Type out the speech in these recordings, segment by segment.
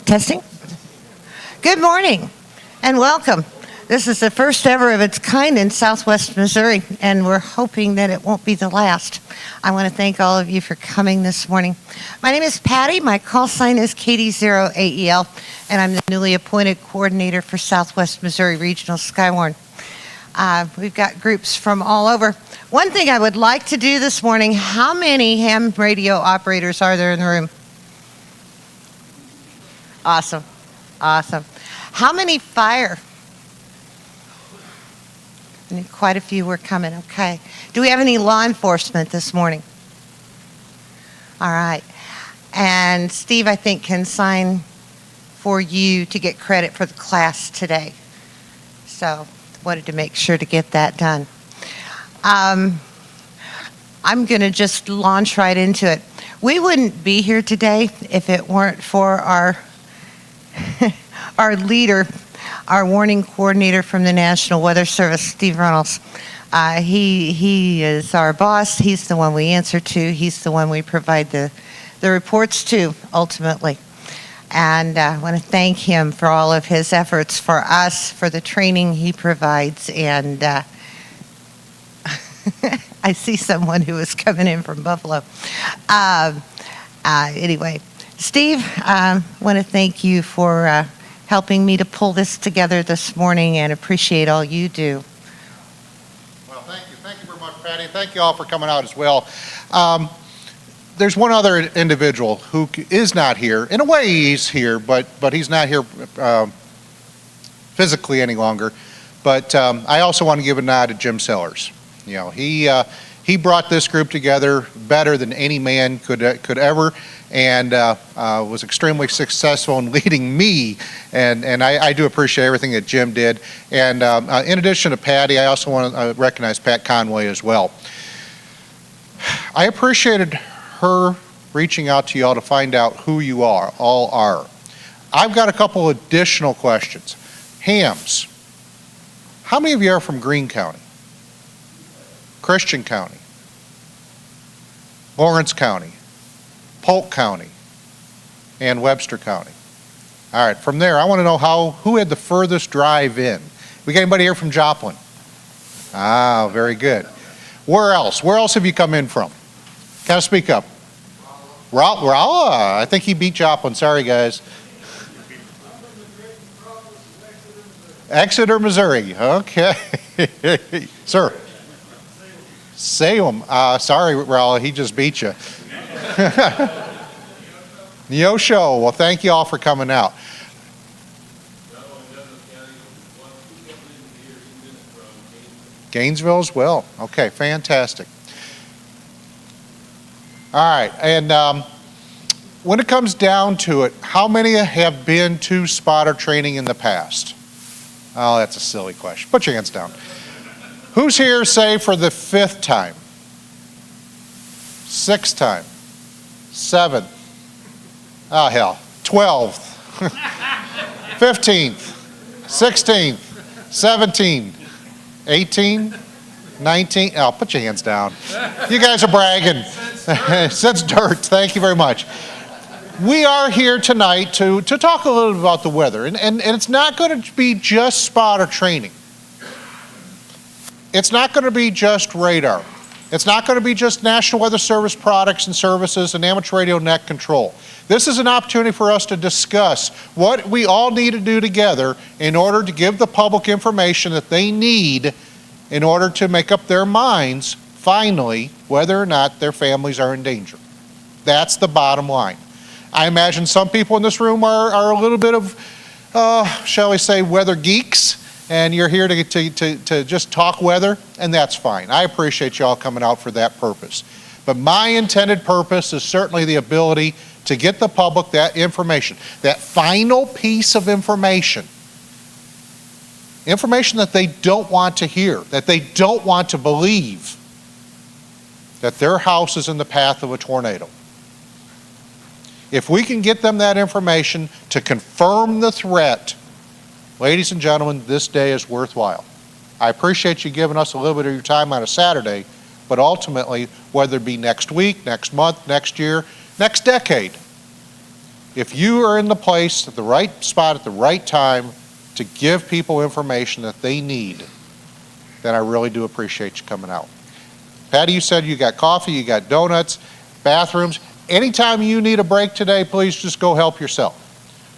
Testing. Good morning and welcome. This is the first ever of its kind in Southwest Missouri, and we're hoping that it won't be the last. I want to thank all of you for coming this morning. My name is Patty. My call sign is KD0AEL, and I'm the newly appointed coordinator for Southwest Missouri Regional Skywarn. We've got groups from all over. One thing I would like to do this morning, how many ham radio operators are there in the room? Awesome. How many fire? Quite a few were coming, okay. Do we have any law enforcement this morning? All right. And Steve, I think, can sign for you to get credit for the class today. So, wanted to make sure to get that done. I'm going to just launch right into it. We wouldn't be here today if it weren't for our leader, our warning coordinator from the National Weather Service, Steve Runnels. He is our boss. He's the one we answer to. He's the one we provide the reports to, ultimately. And I want to thank him for all of his efforts for us, for the training he provides. And I see someone who is coming in from Buffalo. Anyway, Steve, I want to thank you for helping me to pull this together this morning and appreciate all you do. Well, thank you. Thank you very much, Patty. Thank you all for coming out as well. There's one other individual who is not here. In a way, he's here, but he's not here physically any longer. But I also want to give a nod to Jim Sellers. You know, he brought this group together better than any man could ever, and was extremely successful in leading me, and I do appreciate everything that Jim did. And in addition to Patty, I also want to recognize Pat Conway as well. I appreciated her reaching out to you all to find out who you all are. I've got a couple additional questions. Hams, how many of you are from Greene County? Christian County? Lawrence County? Polk County, and Webster County. All right, from there, I want to know who had the furthest drive in. We got anybody here from Joplin? Ah, very good. Where else? Where else have you come in from? Kind of speak up. Rolla. I think he beat Joplin. Sorry, guys. Exeter, Missouri. Okay. Sir. Salem. Sorry, Rolla, he just beat you. Neosho. Well, thank you all for coming out. Gainesville as well. Okay, fantastic. All right, and when it comes down to it, how many have been to spotter training in the past? Oh, that's a silly question. Put your hands down. Who's here, say, for the 5th time? 6th time? 7th? Oh, hell. 12th? 15th? 16th? 17th? 18th? 19th? Oh, put your hands down. You guys are bragging. Since dirt. Thank you very much. We are here tonight to talk a little bit about the weather. And it's not going to be just spotter training. It's not going to be just radar. It's not going to be just National Weather Service products and services and amateur radio net control. This is an opportunity for us to discuss what we all need to do together in order to give the public information that they need in order to make up their minds, finally, whether or not their families are in danger. That's the bottom line. I imagine some people in this room are a little bit of, shall we say, weather geeks, and you're here to just talk weather, and that's fine. I appreciate you all coming out for that purpose. But my intended purpose is certainly the ability to get the public that information, that final piece of information that they don't want to hear, that they don't want to believe, that their house is in the path of a tornado. If we can get them that information to confirm the threat, ladies and gentlemen, this day is worthwhile. I appreciate you giving us a little bit of your time on a Saturday, but ultimately, whether it be next week, next month, next year, next decade, If you are in the place at the right spot at the right time to give people information that they need, then I really do appreciate you coming out. Patty, you said you got coffee, you got donuts, bathrooms. Anytime you need a break today, please just go help yourself.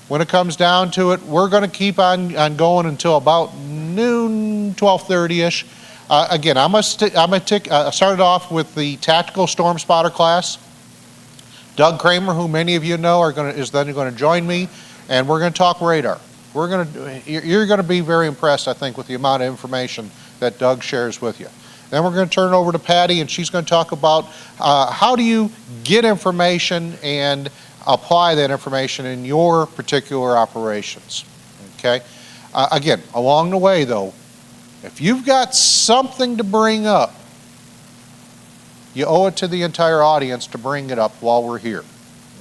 When it comes down to it, we're going to keep on going until about noon, 12:30-ish. Again, I'm started off with the Tactical Storm Spotter class. Doug Kramer, who many of you know, is then going to join me, and we're going to talk radar. You're going to be very impressed, I think, with the amount of information that Doug shares with you. Then we're going to turn it over to Patty, and she's going to talk about how do you get information and apply that information in your particular operations. Okay? Again, along the way, though, if you've got something to bring up, you owe it to the entire audience to bring it up while we're here.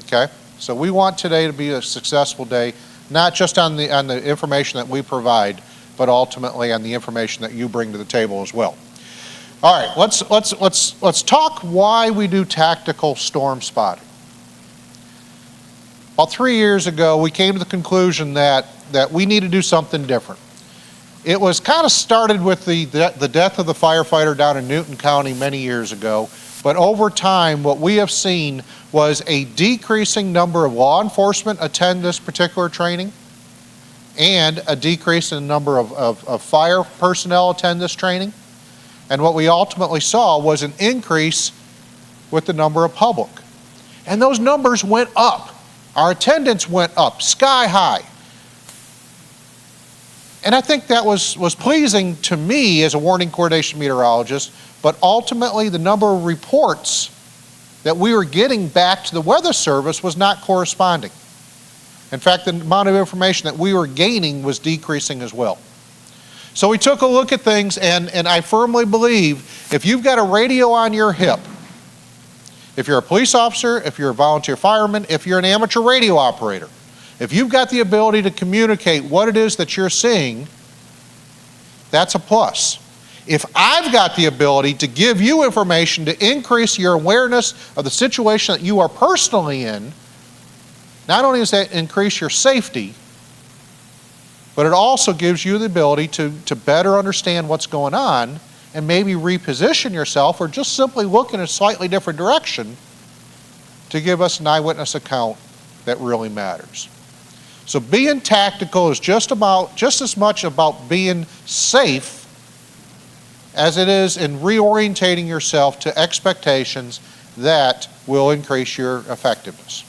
Okay? So we want today to be a successful day, not just on the information that we provide, but ultimately on the information that you bring to the table as well. All right, let's talk why we do tactical storm spotting. About 3 years ago, we came to the conclusion that we need to do something different. It was kind of started with the death of the firefighter down in Newton County many years ago, but over time, what we have seen was a decreasing number of law enforcement attend this particular training, and a decrease in the number of fire personnel attend this training. And what we ultimately saw was an increase with the number of public. And those numbers went up. Our attendance went up, sky high. And I think that was pleasing to me as a warning coordination meteorologist, but ultimately the number of reports that we were getting back to the Weather Service was not corresponding. In fact, the amount of information that we were gaining was decreasing as well. So we took a look at things, and I firmly believe if you've got a radio on your hip, if you're a police officer, if you're a volunteer fireman, if you're an amateur radio operator, if you've got the ability to communicate what it is that you're seeing, that's a plus. If I've got the ability to give you information to increase your awareness of the situation that you are personally in, not only does that increase your safety, but it also gives you the ability to better understand what's going on and maybe reposition yourself or just simply look in a slightly different direction to give us an eyewitness account that really matters. So being tactical is just as much about being safe as it is in reorientating yourself to expectations that will increase your effectiveness.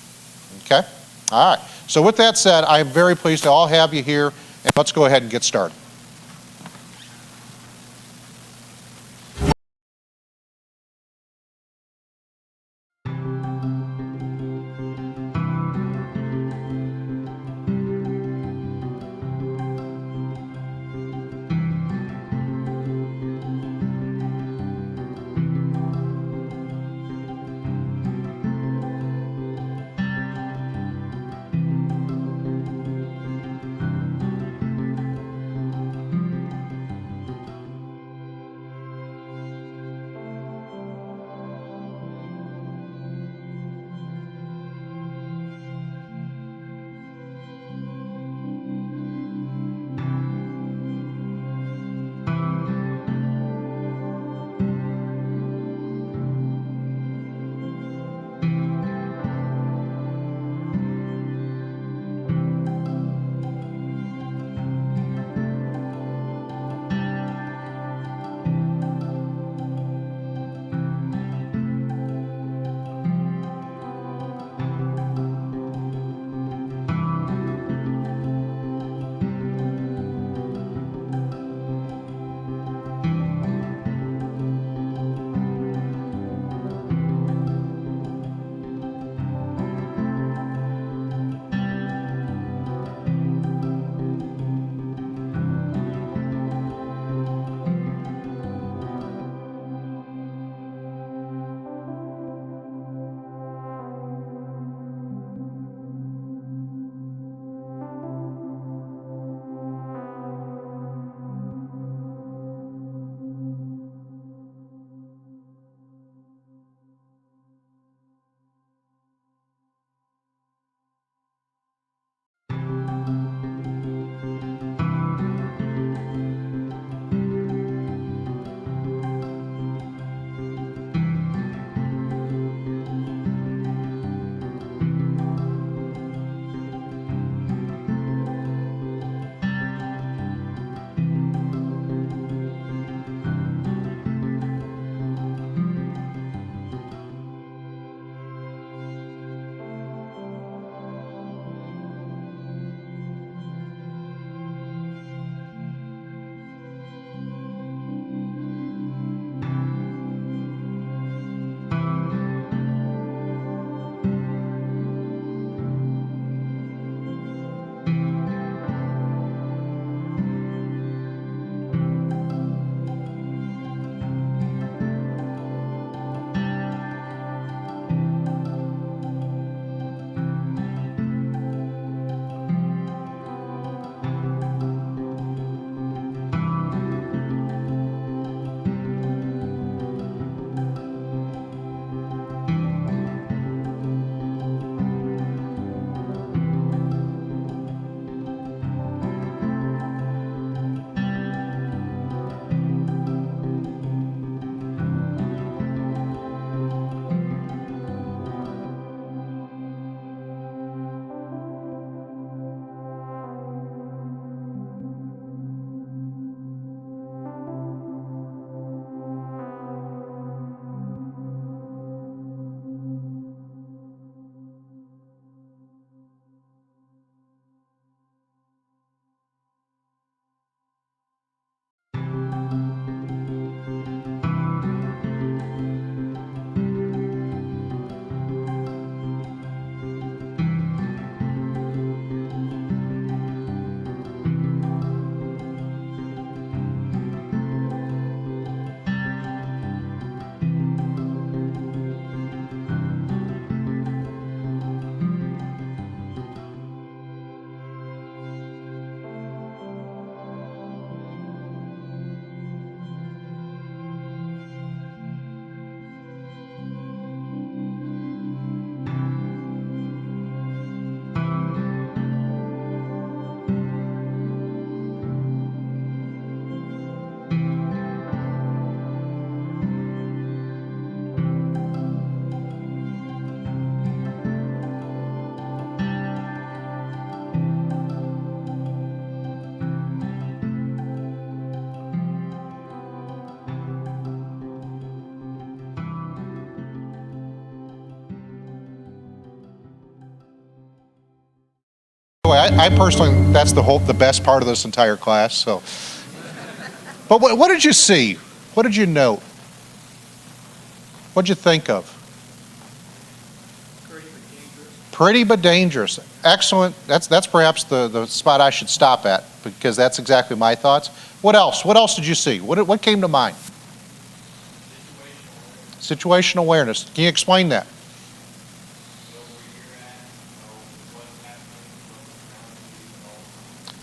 Okay? All right. So with that said, I am very pleased to all have you here, and let's go ahead and get started. I personally, that's the best part of this entire class. So, but what did you see? What did you note? What did you think of? Pretty but dangerous. Excellent. That's perhaps the spot I should stop at, because that's exactly my thoughts. What else? What else did you see? What came to mind? Situational awareness. Can you explain that?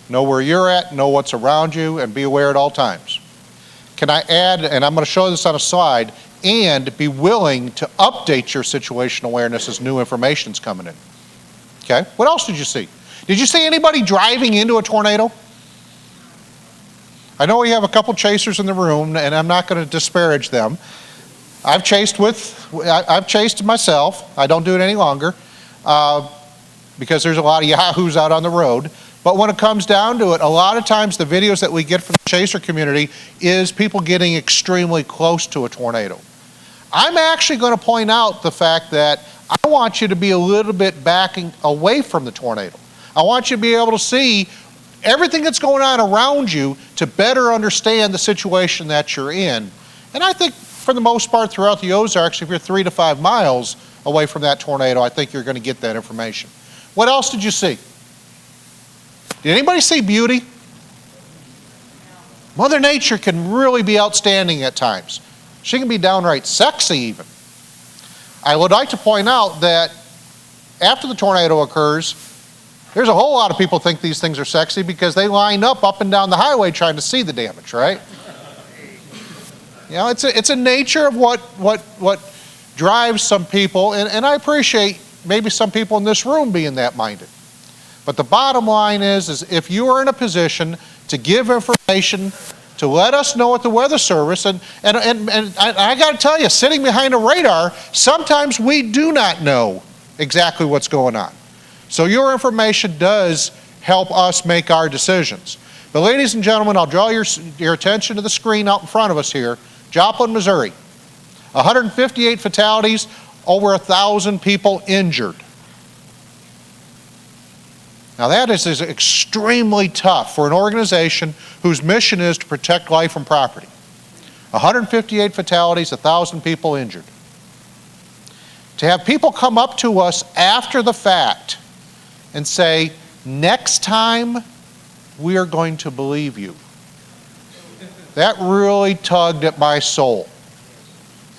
Know where you're at, know what's around you, and be aware at all times. Can I add, and I'm going to show this on a slide, and be willing to update your situational awareness as new information's coming in. Okay? What else did you see? Did you see anybody driving into a tornado? I know we have a couple chasers in the room, and I'm not going to disparage them. I've chased myself. I don't do it any longer because there's a lot of yahoos out on the road. But when it comes down to it, a lot of times the videos that we get from the chaser community is people getting extremely close to a tornado. I'm actually going to point out the fact that I want you to be a little bit backing away from the tornado. I want you to be able to see everything that's going on around you to better understand the situation that you're in. And I think for the most part throughout the Ozarks, if you're 3 to 5 miles away from that tornado, I think you're going to get that information. What else did you see? Did anybody see beauty? Mother Nature can really be outstanding at times. She can be downright sexy even. I would like to point out that after the tornado occurs, there's a whole lot of people think these things are sexy because they line up and down the highway trying to see the damage, right? You know, it's a nature of what drives some people, and I appreciate maybe some people in this room being that minded. But the bottom line is if you are in a position to give information, to let us know at the Weather Service, and I got to tell you, sitting behind a radar, sometimes we do not know exactly what's going on. So your information does help us make our decisions. But ladies and gentlemen, I'll draw your attention to the screen out in front of us here. Joplin, Missouri. 158 fatalities, over 1,000 people injured. Now that is extremely tough for an organization whose mission is to protect life and property. 158 fatalities, 1,000 people injured. To have people come up to us after the fact and say, next time we are going to believe you. That really tugged at my soul.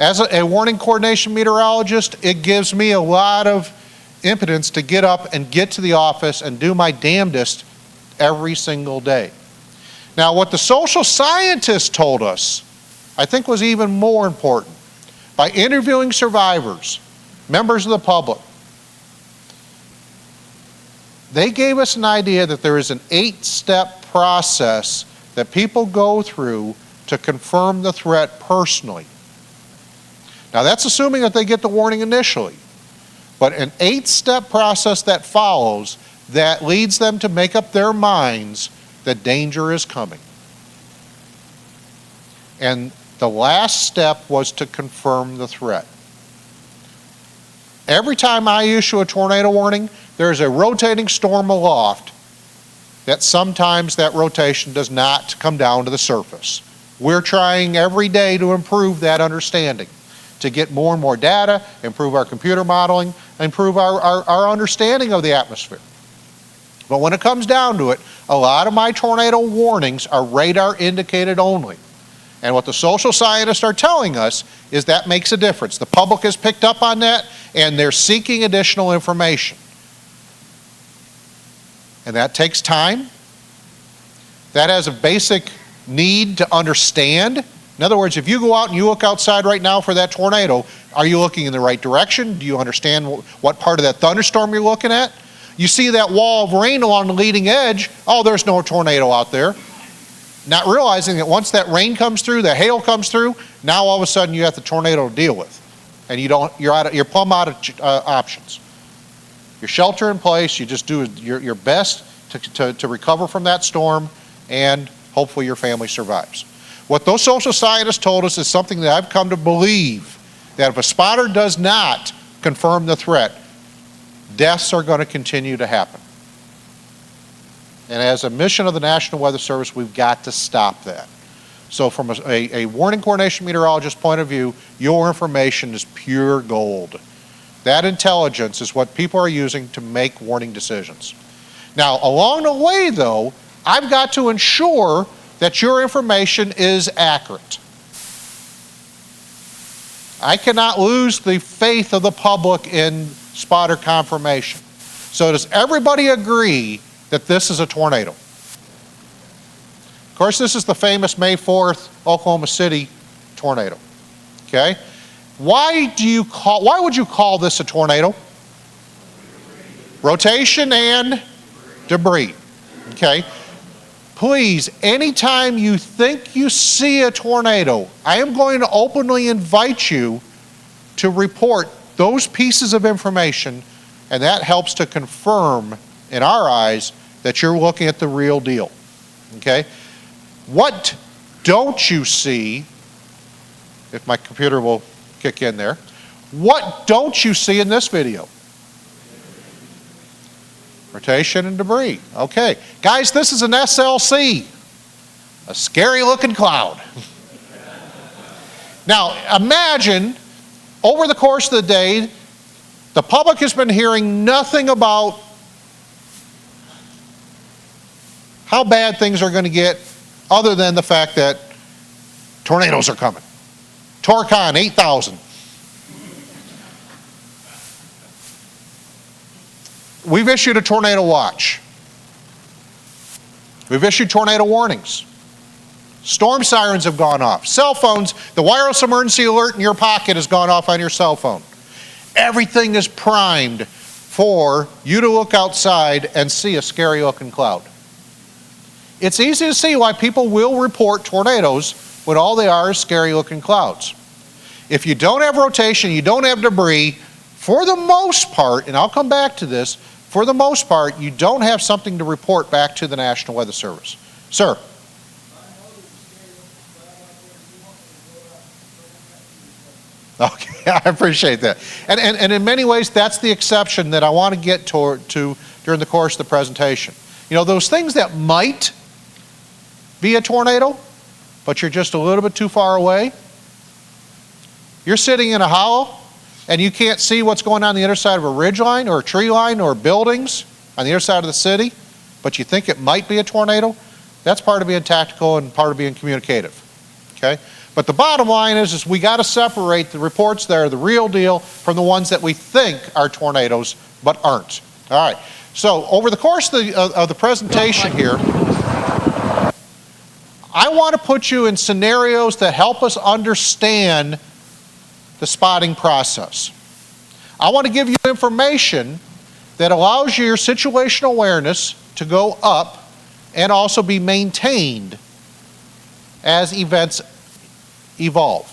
As a warning coordination meteorologist, it gives me a lot of impotence to get up and get to the office and do my damnedest every single day. Now, what the social scientists told us, I think was even more important. By interviewing survivors, members of the public, they gave us an idea that there is an 8-step process that people go through to confirm the threat personally. Now, that's assuming that they get the warning initially. But an 8-step process that follows that leads them to make up their minds that danger is coming. And the last step was to confirm the threat. Every time I issue a tornado warning, there's a rotating storm aloft that sometimes that rotation does not come down to the surface. We're trying every day to improve that understanding, to get more and more data, improve our computer modeling, improve our understanding of the atmosphere. But when it comes down to it, a lot of my tornado warnings are radar indicated only. And what the social scientists are telling us is that makes a difference. The public has picked up on that, and they're seeking additional information. And that takes time. That has a basic need to understand. In other words, if you go out and you look outside right now for that tornado, are you looking in the right direction? Do you understand what part of that thunderstorm you're looking at? You see that wall of rain along the leading edge, oh, there's no tornado out there. Not realizing that once that rain comes through, the hail comes through, now all of a sudden you have the tornado to deal with. And you're plumb out of options. You're shelter in place, you just do your best to recover from that storm, and hopefully your family survives. What those social scientists told us is something that I've come to believe, that if a spotter does not confirm the threat, deaths are going to continue to happen. And as a mission of the National Weather Service, we've got to stop that. So from a warning coordination meteorologist point of view, your information is pure gold. That intelligence is what people are using to make warning decisions. Now, along the way, though, I've got to ensure that your information is accurate. I cannot lose the faith of the public in spotter confirmation. So does everybody agree that this is a tornado? Of course, this is the famous May 4th Oklahoma City tornado. Okay? Why would you call this a tornado? Rotation and debris. Okay? Please, anytime you think you see a tornado, I am going to openly invite you to report those pieces of information, and that helps to confirm, in our eyes, that you're looking at the real deal. Okay? What don't you see, if my computer will kick in there, what don't you see in this video? Rotation and debris. Okay. Guys, this is an SLC, a scary looking cloud. Now, imagine, over the course of the day, the public has been hearing nothing about how bad things are going to get other than the fact that tornadoes are coming. Torcon 8,000. We've issued a tornado watch. We've issued tornado warnings. Storm sirens have gone off. Cell phones, the wireless emergency alert in your pocket has gone off on your cell phone. Everything is primed for you to look outside and see a scary looking cloud. It's easy to see why people will report tornadoes when all they are is scary looking clouds. If you don't have rotation, you don't have debris, for the most part, and I'll come back to this, for the most part, you don't have something to report back to the National Weather Service. Sir? Okay, I appreciate that. And in many ways, that's the exception that I want to get to during the course of the presentation. You know, those things that might be a tornado, but you're just a little bit too far away. You're sitting in a hollow, and you can't see what's going on the other side of a ridge line or a tree line or buildings on the other side of the city, but you think it might be a tornado. That's part of being tactical and part of being communicative. Okay? But the bottom line is we got to separate the reports that are the real deal from the ones that we think are tornadoes but aren't. All right. So over the course of the presentation here, I want to put you in scenarios that help us understand the spotting process. I want to give you information that allows your situational awareness to go up and also be maintained as events evolve.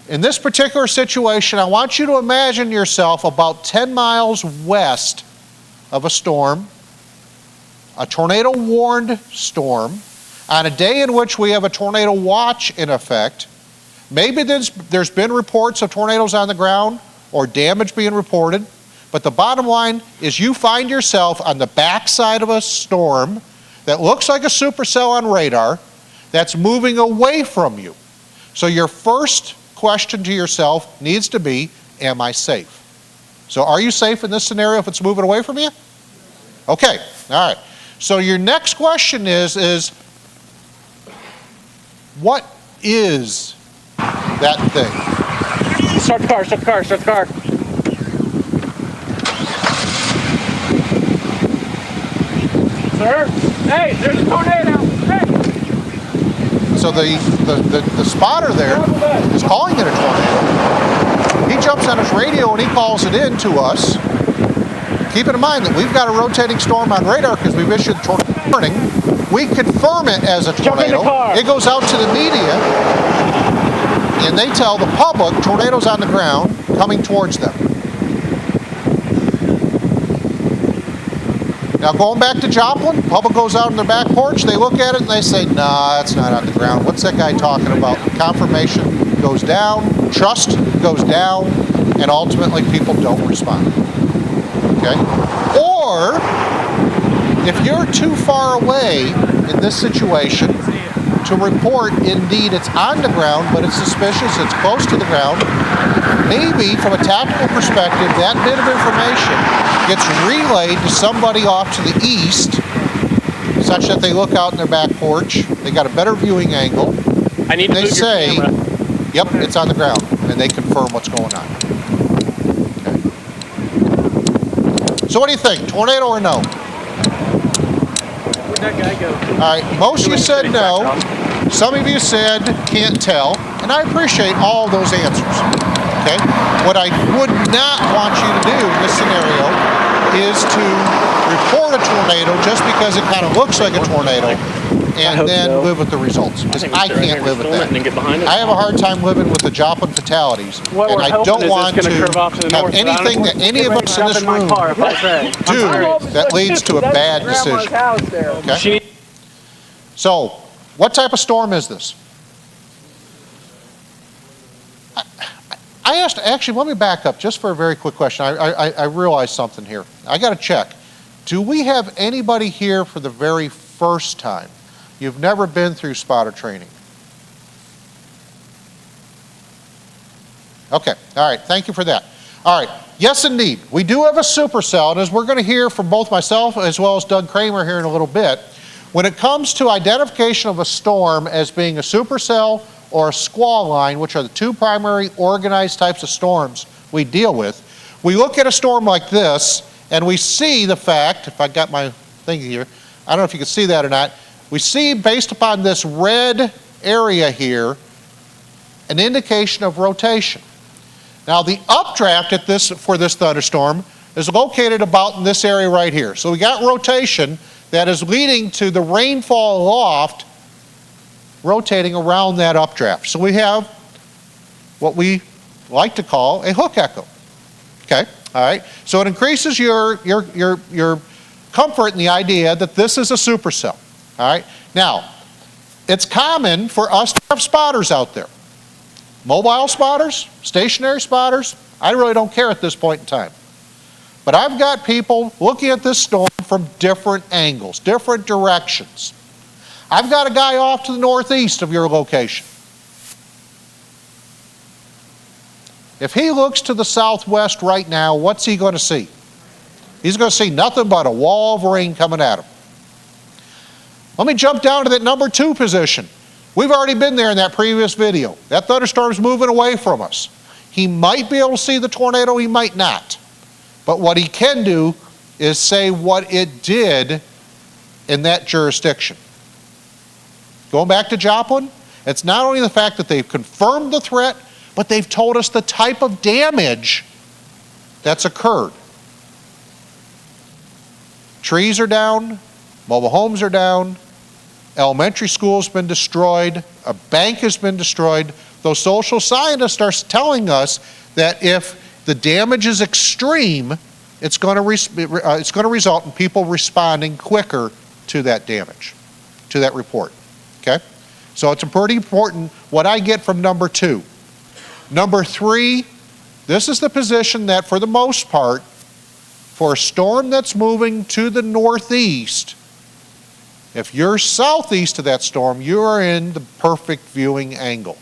In this particular situation, I want you to imagine yourself about 10 miles west of a storm, a tornado-warned storm, on a day in which we have a tornado watch in effect. Maybe there's been reports of tornadoes on the ground or damage being reported, but the bottom line is you find yourself on the backside of a storm that looks like a supercell on radar that's moving away from you. So your first question to yourself needs to be, am I safe? So are you safe in this scenario if it's moving away from you? Okay, all right. So your next question is what is that thing? Start the car, start the car, start the car. Sir? Hey, there's a tornado. Hey! So the spotter there is calling it a tornado. He jumps on his radio and he calls it in to us. Keeping in mind that we've got a rotating storm on radar because we've issued tornado warning. We confirm it as a tornado. It goes out to the media and they tell the public tornadoes on the ground coming towards them. Now going back to Joplin, public goes out on their back porch, they look at it and they say, nah, that's not on the ground. What's that guy talking about? Confirmation goes down, trust goes down, and ultimately people don't respond. Okay? Or If you're too far away in this situation to report indeed it's on the ground, but it's suspicious, it's close to the ground, maybe from a tactical perspective, that bit of information gets relayed to somebody off to the east, such that they look out in their back porch, they got a better viewing angle, I need to they move your say, camera. yep, it's on the ground, and they confirm what's going on. Okay. So what do you think, tornado or no? Where'd that guy go? All right, most of you said no. Some of you said can't tell, and I appreciate all those answers. Okay? What I would not want you to do in this scenario is to report a tornado just because it kind of looks like a tornado and then so. live with the results. Because I can't live with that. And then get behind it. I have a hard time living with the Joplin fatalities, What and we're I hoping don't is want it's to gonna curve off to the have north, but I don't anything want that to any get of ready us to in jump this in my room car if I say. do that leads to a bad decision. Okay? She So, what type of storm is this? I asked, actually, let me back up just for a very quick question. I realized something here. I got to check. Do we have anybody here for the very first time? You've never been through spotter training? Okay, all right, thank you for that. All right, yes indeed, we do have a supercell, and as we're going to hear from both myself as well as Doug Kramer here in a little bit, when it comes to identification of a storm as being a supercell or a squall line, which are the two primary organized types of storms we deal with, we look at a storm like this and we see the fact, if I got my thing here, I don't know if you can see that or not, we see based upon this red area here an indication of rotation. Now the updraft at this for this thunderstorm is located about in this area right here. So we got rotation that is leading to the rainfall aloft rotating around that updraft. So we have what we like to call a hook echo. Okay, all right. So it increases your comfort in the idea that this is a supercell. All right. Now, it's common for us to have spotters out there. Mobile spotters, stationary spotters, I really don't care at this point in time. But I've got people looking at this storm from different angles, different directions. I've got a guy off to the northeast of your location. If he looks to the southwest right now, what's he going to see? He's going to see nothing but a wall of rain coming at him. Let me jump down to that number 2 position. We've already been there in that previous video. That thunderstorm's moving away from us. He might be able to see the tornado, he might not. But what he can do is say what it did in that jurisdiction. Going back to Joplin, it's not only the fact that they've confirmed the threat, but they've told us the type of damage that's occurred. Trees are down, mobile homes are down, elementary school's been destroyed, a bank has been destroyed. Those social scientists are telling us that if the damage is extreme, it's going to result in people responding quicker to that damage, to that report. Okay? So it's pretty important what I get from number 2. Number 3, this is the position that for the most part, for a storm that's moving to the northeast, if you're southeast of that storm, you are in the perfect viewing angle.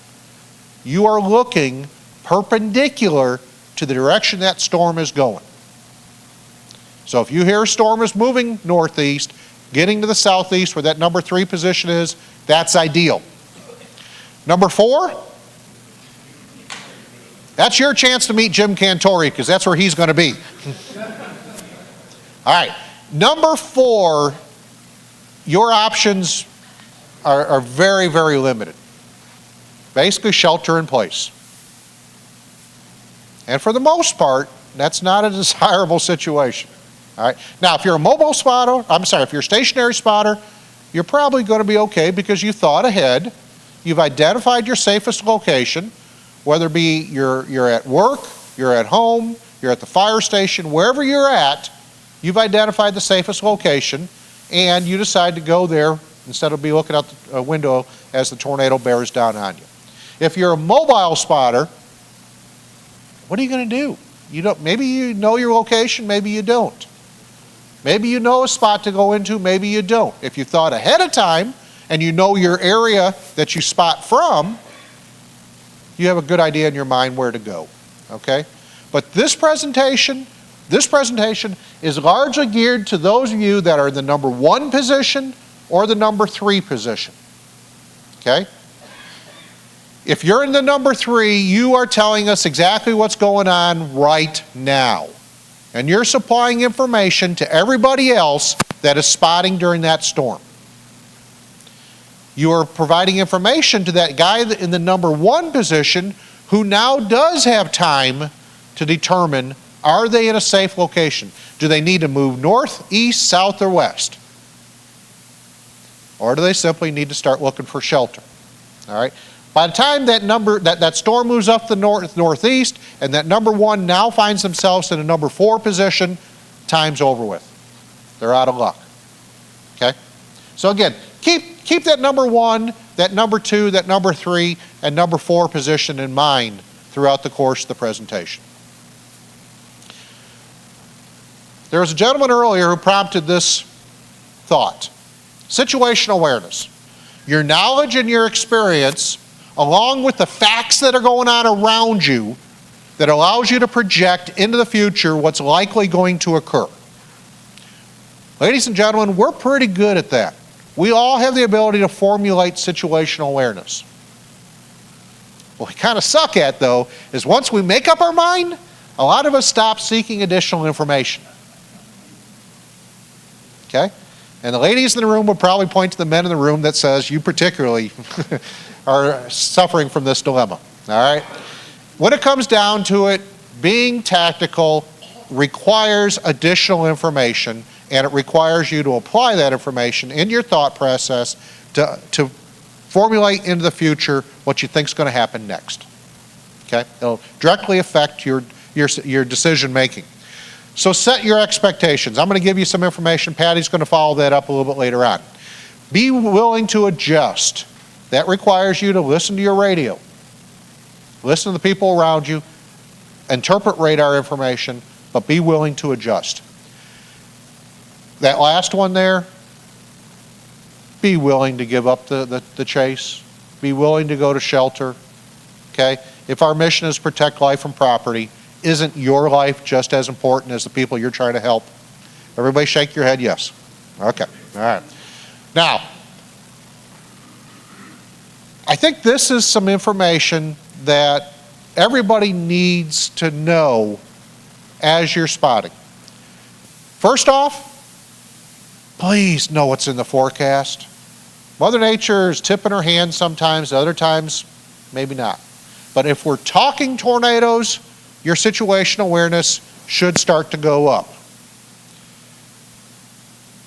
You are looking perpendicular to the direction that storm is going. So if you hear a storm is moving northeast, getting to the southeast where that number 3 position is, that's ideal. Number 4, that's your chance to meet Jim Cantori because that's where he's going to be. All right, number 4, your options are very, very limited. Basically shelter in place. And for the most part, that's not a desirable situation. All right. Now, if you're a mobile spotter, if you're a stationary spotter, you're probably going to be okay because you thought ahead. You've identified your safest location, whether it be you're at work, you're at home, you're at the fire station, wherever you're at, you've identified the safest location, and you decide to go there instead of be looking out the window as the tornado bears down on you. If you're a mobile spotter, what are you going to do? Maybe you know your location, maybe you don't. Maybe you know a spot to go into, maybe you don't. If you thought ahead of time and you know your area that you spot from, you have a good idea in your mind where to go, okay? But this presentation is largely geared to those of you that are in the number 1 position or the number 3 position, okay? If you're in the number 3, you are telling us exactly what's going on right now. And you're supplying information to everybody else that is spotting during that storm. You are providing information to that guy in the number 1 position who now does have time to determine, are they in a safe location? Do they need to move north, east, south, or west? Or do they simply need to start looking for shelter? All right. By the time that storm moves up the northeast, and that number 1 now finds themselves in a number 4 position, time's over with. They're out of luck. Okay? So again, keep that number 1, that number 2, that number 3, and number 4 position in mind throughout the course of the presentation. There was a gentleman earlier who prompted this thought. Situational awareness. Your knowledge and your experience, along with the facts that are going on around you, that allows you to project into the future what's likely going to occur. Ladies and gentlemen, we're pretty good at that. We all have the ability to formulate situational awareness. What we kind of suck at, though, is once we make up our mind, a lot of us stop seeking additional information. Okay? And the ladies in the room will probably point to the men in the room that says, you particularly are suffering from this dilemma. All right? When it comes down to it, being tactical requires additional information, and it requires you to apply that information in your thought process to formulate into the future what you think is going to happen next. Okay? It'll directly affect your decision making. So set your expectations. I'm going to give you some information. Patty's going to follow that up a little bit later on. Be willing to adjust. That requires you to listen to your radio. Listen to the people around you. Interpret radar information, but be willing to adjust. That last one there, be willing to give up the chase. Be willing to go to shelter. Okay? If our mission is protect life and property, isn't your life just as important as the people you're trying to help? Everybody shake your head yes. Okay, all right. Now, I think this is some information that everybody needs to know as you're spotting. First off, please know what's in the forecast. Mother Nature is tipping her hand sometimes, other times maybe not. But if we're talking tornadoes, your situational awareness should start to go up.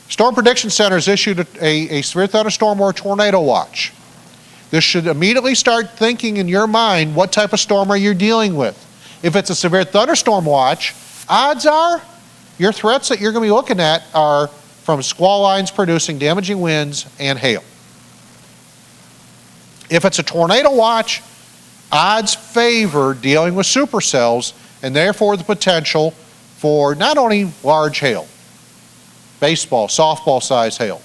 Storm Prediction Center has issued a severe thunderstorm or a tornado watch. This should immediately start thinking in your mind, what type of storm are you dealing with? If it's a severe thunderstorm watch, odds are your threats that you're going to be looking at are from squall lines producing damaging winds and hail. If it's a tornado watch, odds favor dealing with supercells and therefore the potential for not only large hail, baseball, softball size hail,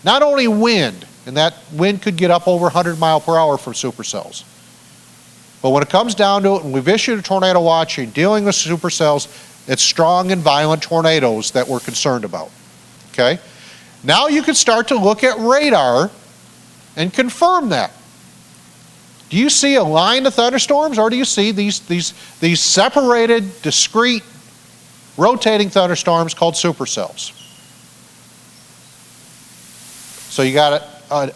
not only wind, and that wind could get up over 100 miles per hour for supercells. But when it comes down to it, and we've issued a tornado watch, you're dealing with supercells, it's strong and violent tornadoes that we're concerned about. Okay? Now you can start to look at radar and confirm that. Do you see a line of thunderstorms, or do you see these separated, discrete, rotating thunderstorms called supercells? So you got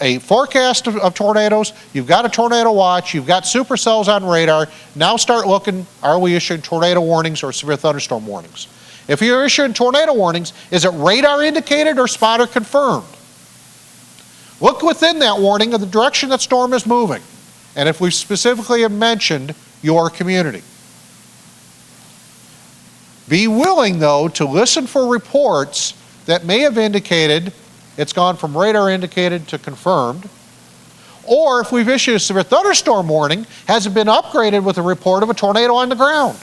a forecast of tornadoes, you've got a tornado watch, you've got supercells on radar. Now start looking, are we issuing tornado warnings or severe thunderstorm warnings? If you're issuing tornado warnings, is it radar indicated or spotter confirmed? Look within that warning of the direction that storm is moving. And if we specifically have mentioned your community. Be willing, though, to listen for reports that may have indicated it's gone from radar indicated to confirmed. Or if we've issued a severe thunderstorm warning, has it been upgraded with a report of a tornado on the ground?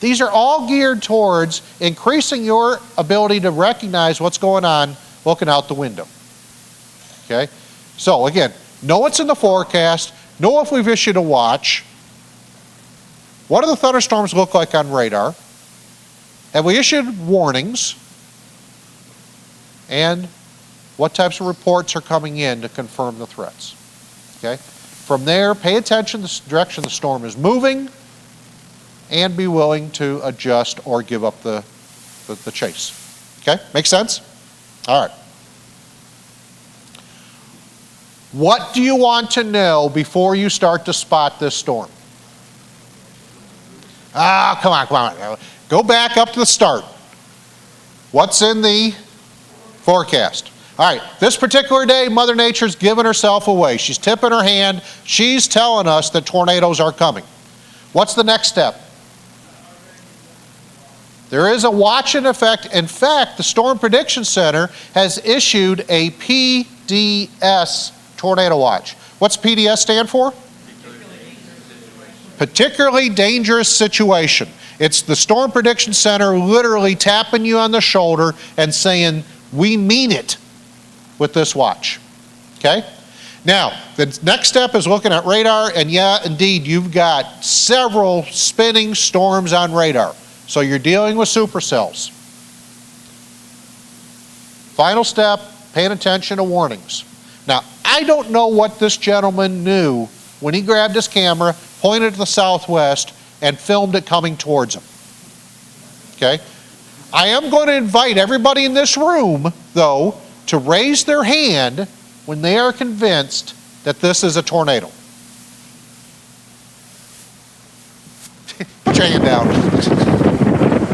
These are all geared towards increasing your ability to recognize what's going on looking out the window. Okay? So again, know what's in the forecast, know if we've issued a watch, what do the thunderstorms look like on radar, have we issued warnings, and what types of reports are coming in to confirm the threats. Okay? From there, pay attention to the direction the storm is moving and be willing to adjust or give up the chase. Okay? Make sense? All right. What do you want to know before you start to spot this storm? Ah, come on. Go back up to the start. What's in the forecast? All right, this particular day, Mother Nature's giving herself away. She's tipping her hand. She's telling us that tornadoes are coming. What's the next step? There is a watch in effect. In fact, the Storm Prediction Center has issued a PDS tornado watch. What's PDS stand for? Particularly dangerous situation. It's the Storm Prediction Center literally tapping you on the shoulder and saying, we mean it with this watch. Okay? Now, the next step is looking at radar, and yeah, indeed, you've got several spinning storms on radar. So you're dealing with supercells. Final step, paying attention to warnings. Now, I don't know what this gentleman knew when he grabbed his camera, pointed to the southwest, and filmed it coming towards him. Okay? I am going to invite everybody in this room, though, to raise their hand when they are convinced that this is a tornado. Put your hand down.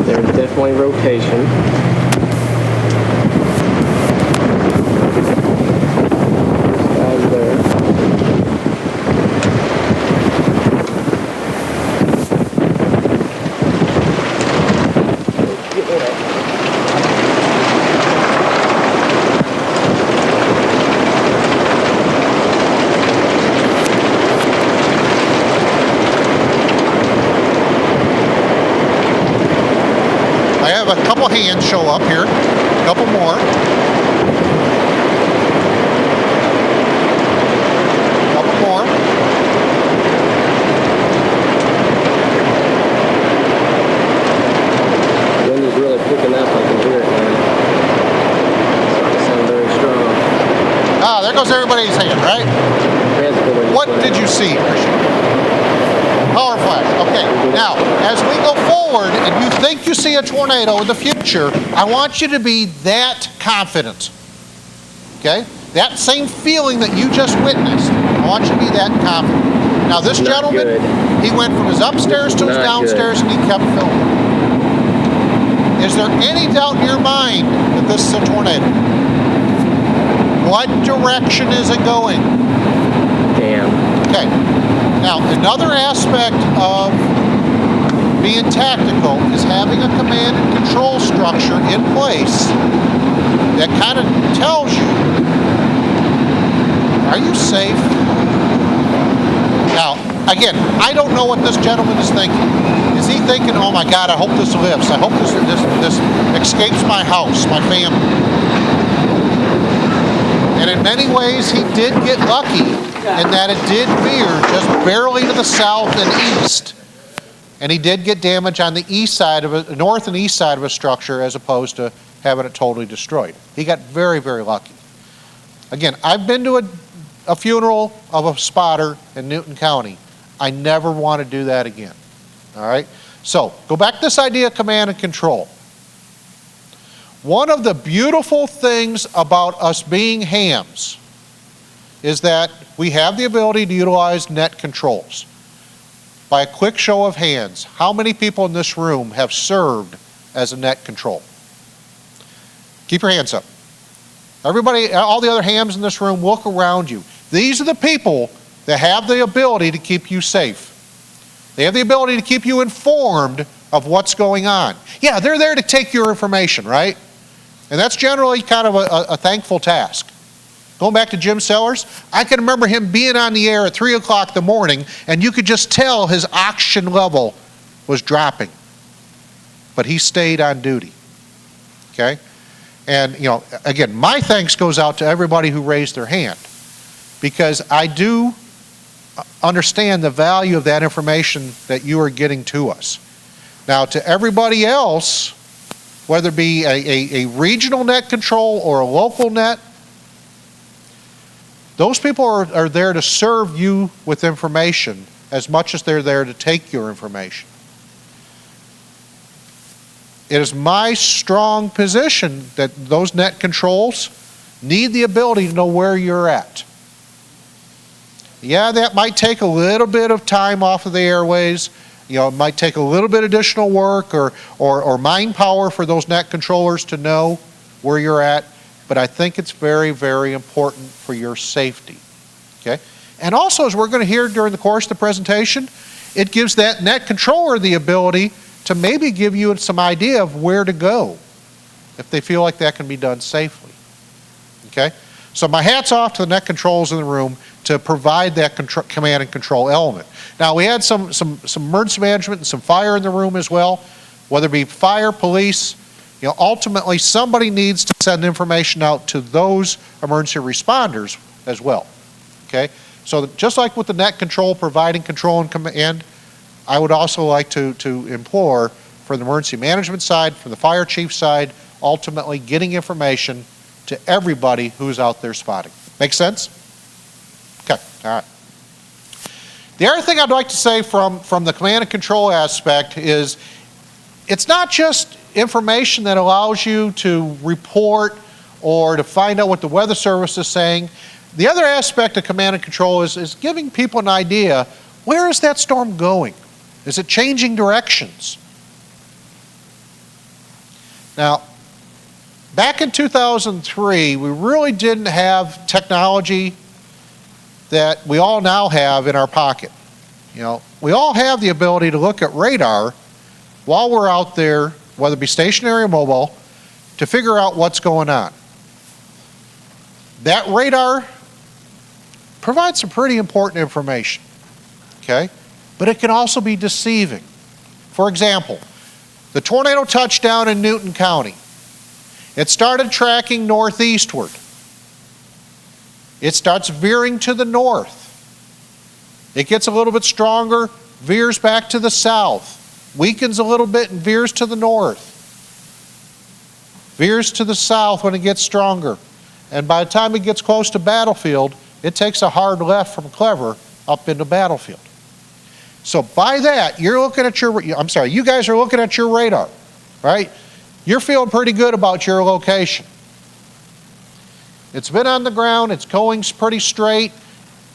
There's definitely rotation. Guys there. A couple hands show up here, a couple more. A couple more. The wind is really picking up. I can hear it now. It's starting to sound very strong. Ah, there goes everybody's hand, right? Transporter What just did went you out. see? Power flash. Okay. Now, as we go forward and you think you see a tornado in the future, I want you to be that confident. Okay? That same feeling that you just witnessed, I want you to be that confident. Now, this Not gentleman, good. he went from his upstairs to his Not downstairs and he kept filming. Is there any doubt in your mind that this is a tornado? What direction is it going? Damn. Okay. Now, another aspect of being tactical is having a command and control structure in place that kind of tells you, are you safe? Now, again, I don't know what this gentleman is thinking. Is he thinking, oh my God, I hope this lives. I hope this escapes my house, my family. And in many ways, he did get lucky in that it did veer just barely to the south and east. And he did get damage on the east side of it, north and east side of a structure as opposed to having it totally destroyed. He got very, very lucky. Again, I've been to a funeral of a spotter in Newton County. I never want to do that again. All right? So, go back to this idea of command and control. One of the beautiful things about us being hams is that we have the ability to utilize net controls. By a quick show of hands, how many people in this room have served as a net control? Keep your hands up. Everybody, all the other hams in this room, look around you. These are the people that have the ability to keep you safe. They have the ability to keep you informed of what's going on. Yeah, they're there to take your information, right? And that's generally kind of a thankful task. Going back to Jim Sellers, I can remember him being on the air at 3 o'clock in the morning, and you could just tell his oxygen level was dropping. but he stayed on duty, okay? And, you know, again, my thanks goes out to everybody who raised their hand, because I do understand the value of that information that you are getting to us. Now, to everybody else, whether it be a regional net control or a local net, those people are there to serve you with information as much as they're there to take your information. It is my strong position that those net controls need the ability to know where you're at. Yeah, that might take a little bit of time off of the airways. You know, it might take a little bit additional work or mind power for those net controllers to know where you're at, but I think it's very, very important for your safety, okay? And also, as we're going to hear during the course of the presentation, it gives that net controller the ability to maybe give you some idea of where to go if they feel like that can be done safely, okay? So my hat's off to the net controls in the room to provide that command and control element. Now, we had some emergency management and some fire in the room as well, whether it be fire, police. You know, ultimately, somebody needs to send information out to those emergency responders as well, okay? So just like with the net control providing control and command, I would also like to implore for the emergency management side, from the fire chief side, ultimately getting information to everybody who's out there spotting. Make sense? Okay, all right. The other thing I'd like to say from the command and control aspect is it's not just information that allows you to report or to find out what the weather service is saying. The other aspect of command and control is giving people an idea, where is that storm going? Is it changing directions? Now, back in 2003, we really didn't have technology that we all now have in our pocket. You know, we all have the ability to look at radar while we're out there, whether it be stationary or mobile, to figure out what's going on. That radar provides some pretty important information, okay? But it can also be deceiving. For example, the tornado touchdown in Newton County. It started tracking northeastward. It starts veering to the north. It gets a little bit stronger, veers back to the south, weakens a little bit and veers to the north. Veers to the south when it gets stronger. And by the time it gets close to Battlefield, it takes a hard left from Clever up into Battlefield. So by that, you're looking at you guys are looking at your radar, right? You're feeling pretty good about your location. It's been on the ground, it's going pretty straight.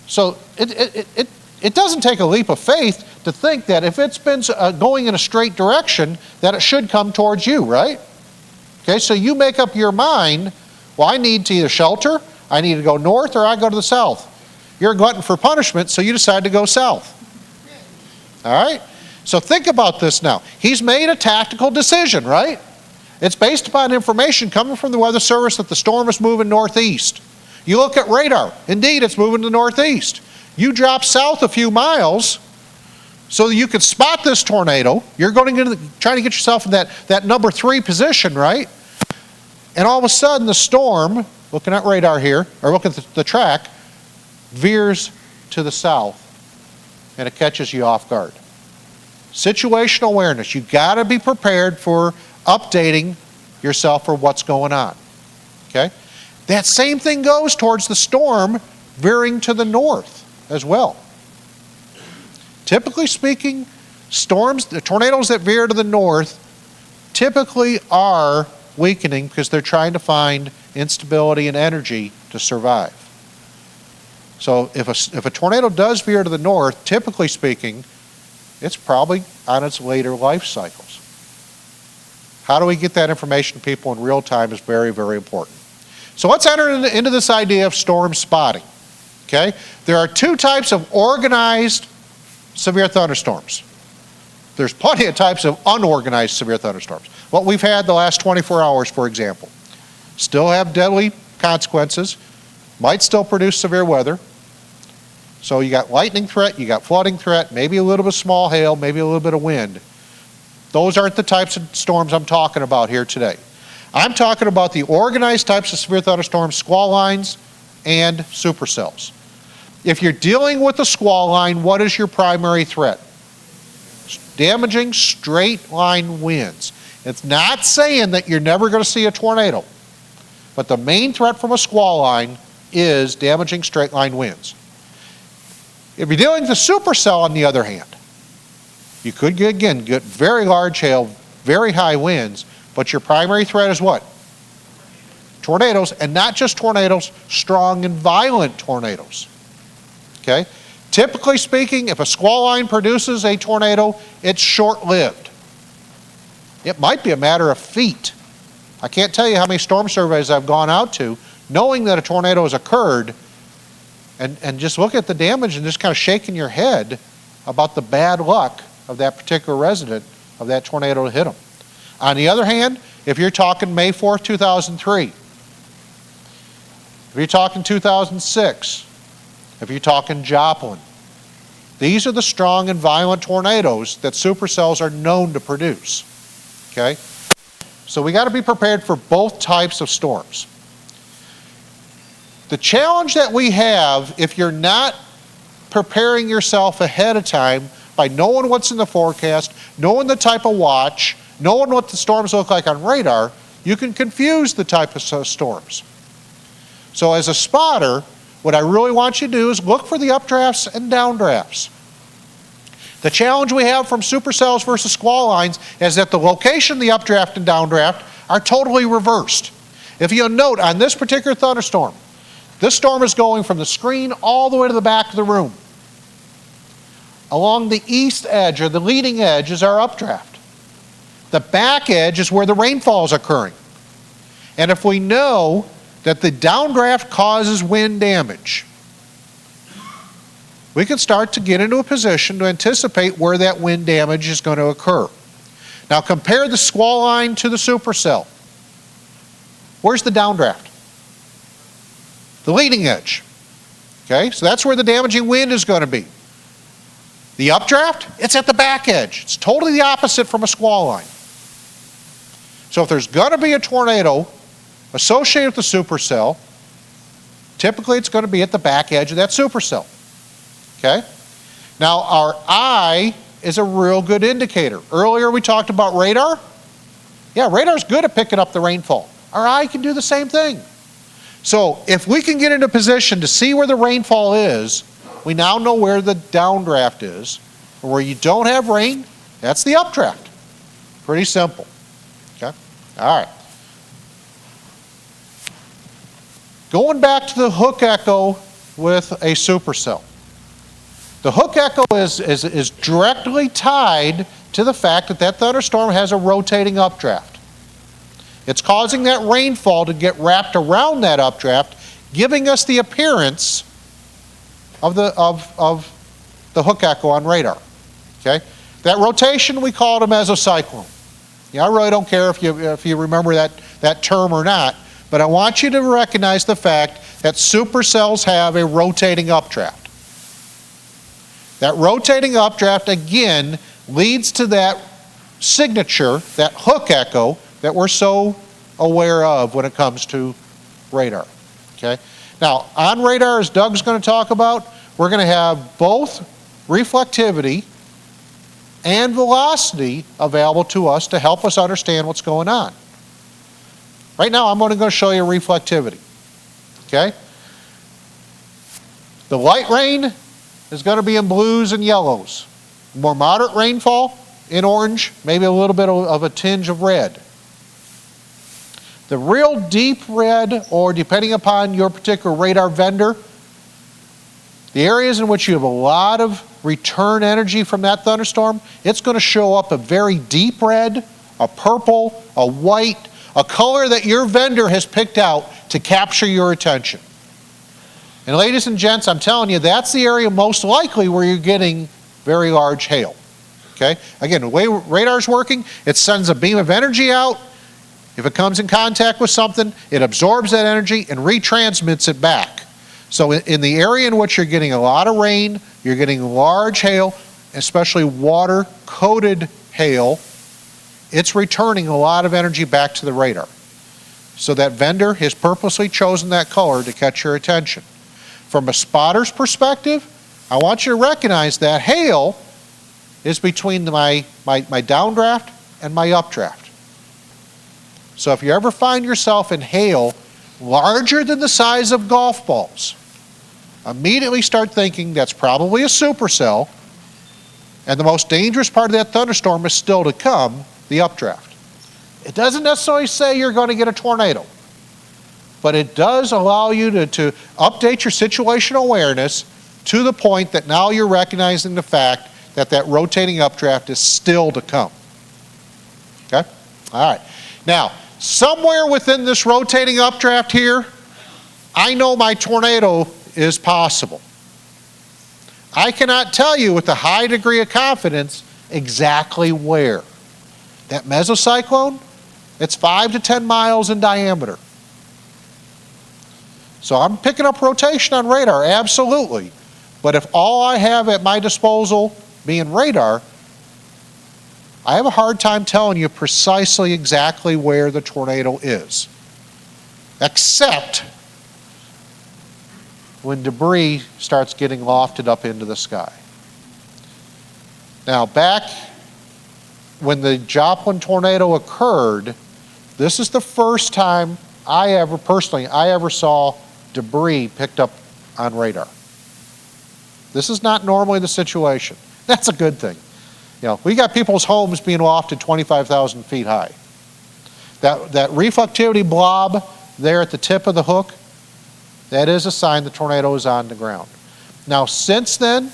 So it doesn't take a leap of faith to think that if it's been going in a straight direction, that it should come towards you, right? Okay, so you make up your mind, well, I need to either shelter, I need to go north, or I go to the south. You're a glutton for punishment, so you decide to go south. All right? So think about this now. He's made a tactical decision, right? It's based upon information coming from the Weather Service that the storm is moving northeast. You look at radar. Indeed, it's moving to the northeast. You drop south a few miles so that you can spot this tornado. You're going to trying to get yourself in that number 3 position, right? And all of a sudden, the storm, looking at radar here, or looking at the track, veers to the south, and it catches you off guard. Situational awareness. You've got to be prepared for updating yourself for what's going on. Okay? That same thing goes towards the storm veering to the north as well. Typically speaking, the tornadoes that veer to the north typically are weakening because they're trying to find instability and energy to survive. So if a tornado does veer to the north, typically speaking, it's probably on its later life cycles. How do we get that information to people in real time is very, very important. So let's enter into this idea of storm spotting. Okay? There are 2 types of organized severe thunderstorms. There's plenty of types of unorganized severe thunderstorms. What we've had the last 24 hours, for example, still have deadly consequences, might still produce severe weather. So you got lightning threat, you got flooding threat, maybe a little bit of small hail, maybe a little bit of wind. Those aren't the types of storms I'm talking about here today. I'm talking about the organized types of severe thunderstorms, squall lines and supercells. If you're dealing with a squall line, what is your primary threat? Damaging straight line winds. It's not saying that you're never going to see a tornado, but the main threat from a squall line is damaging straight line winds. If you're dealing with a supercell, on the other hand, you could get very large hail, very high winds, but your primary threat is what? Tornadoes, and not just tornadoes, strong and violent tornadoes. Okay? Typically speaking, if a squall line produces a tornado, it's short-lived. It might be a matter of feet. I can't tell you how many storm surveys I've gone out to, knowing that a tornado has occurred, and just look at the damage and just kind of shaking your head about the bad luck of that particular resident of that tornado to hit them. On the other hand, if you're talking May 4th, 2003, if you're talking 2006, if you're talking Joplin, these are the strong and violent tornadoes that supercells are known to produce. Okay? So we got to be prepared for both types of storms. The challenge that we have, if you're not preparing yourself ahead of time by knowing what's in the forecast, knowing the type of watch, knowing what the storms look like on radar, you can confuse the type of storms. So as a spotter, what I really want you to do is look for the updrafts and downdrafts. The challenge we have from supercells versus squall lines is that the location of the updraft and downdraft are totally reversed. If you'll note, on this particular thunderstorm, this storm is going from the screen all the way to the back of the room. Along the east edge, or the leading edge, is our updraft. The back edge is where the rainfall is occurring. And if we know that the downdraft causes wind damage, we can start to get into a position to anticipate where that wind damage is going to occur. Now compare the squall line to the supercell. Where's the downdraft? The leading edge. Okay, so that's where the damaging wind is going to be. The updraft, it's at the back edge. It's totally the opposite from a squall line. So if there's going to be a tornado associated with the supercell, typically it's going to be at the back edge of that supercell. Okay? Now our eye is a real good indicator. Earlier we talked about radar. Yeah, radar's good at picking up the rainfall. Our eye can do the same thing. So if we can get into position to see where the rainfall is, we now know where the downdraft is. Or where you don't have rain, that's the updraft. Pretty simple. Okay? All right. Going back to the hook echo with a supercell. The hook echo is directly tied to the fact that that thunderstorm has a rotating updraft. It's causing that rainfall to get wrapped around that updraft, giving us the appearance of the hook echo on radar. Okay? That rotation we call it a mesocyclone. Yeah, I really don't care if you remember that term or not, but I want you to recognize the fact that supercells have a rotating updraft. That rotating updraft, again, leads to that signature, that hook echo, that we're so aware of when it comes to radar. Okay? Now, on radar, as Doug's going to talk about, we're going to have both reflectivity and velocity available to us to help us understand what's going on. Right now, I'm only going to show you reflectivity. Okay? The light rain is going to be in blues and yellows. More moderate rainfall in orange, maybe a little bit of a tinge of red. The real deep red, or depending upon your particular radar vendor, the areas in which you have a lot of return energy from that thunderstorm, it's going to show up a very deep red, a purple, a white, a color that your vendor has picked out to capture your attention. And ladies and gents, I'm telling you, that's the area most likely where you're getting very large hail. Okay? Again, the way radar's working, it sends a beam of energy out. If it comes in contact with something, it absorbs that energy and retransmits it back. So in the area in which you're getting a lot of rain, you're getting large hail, especially water-coated hail, it's returning a lot of energy back to the radar. So that vendor has purposely chosen that color to catch your attention. From a spotter's perspective, I want you to recognize that hail is between my downdraft and my updraft. So if you ever find yourself in hail larger than the size of golf balls, immediately start thinking that's probably a supercell, and the most dangerous part of that thunderstorm is still to come, the updraft. It doesn't necessarily say you're going to get a tornado, but it does allow you to update your situational awareness to the point that now you're recognizing the fact that that rotating updraft is still to come. Okay? All right. Now, somewhere within this rotating updraft here, I know my tornado is possible. I cannot tell you with a high degree of confidence exactly where. That mesocyclone, it's 5 to 10 miles in diameter. So I'm picking up rotation on radar, absolutely. But if all I have at my disposal being radar, I have a hard time telling you precisely exactly where the tornado is. Except when debris starts getting lofted up into the sky. Now, back when the Joplin tornado occurred, this is the first time I ever saw debris picked up on radar. This is not normally the situation. That's a good thing. You know, we got people's homes being lofted 25,000 feet high. That reflectivity blob there at the tip of the hook, that is a sign the tornado is on the ground. Now, since then,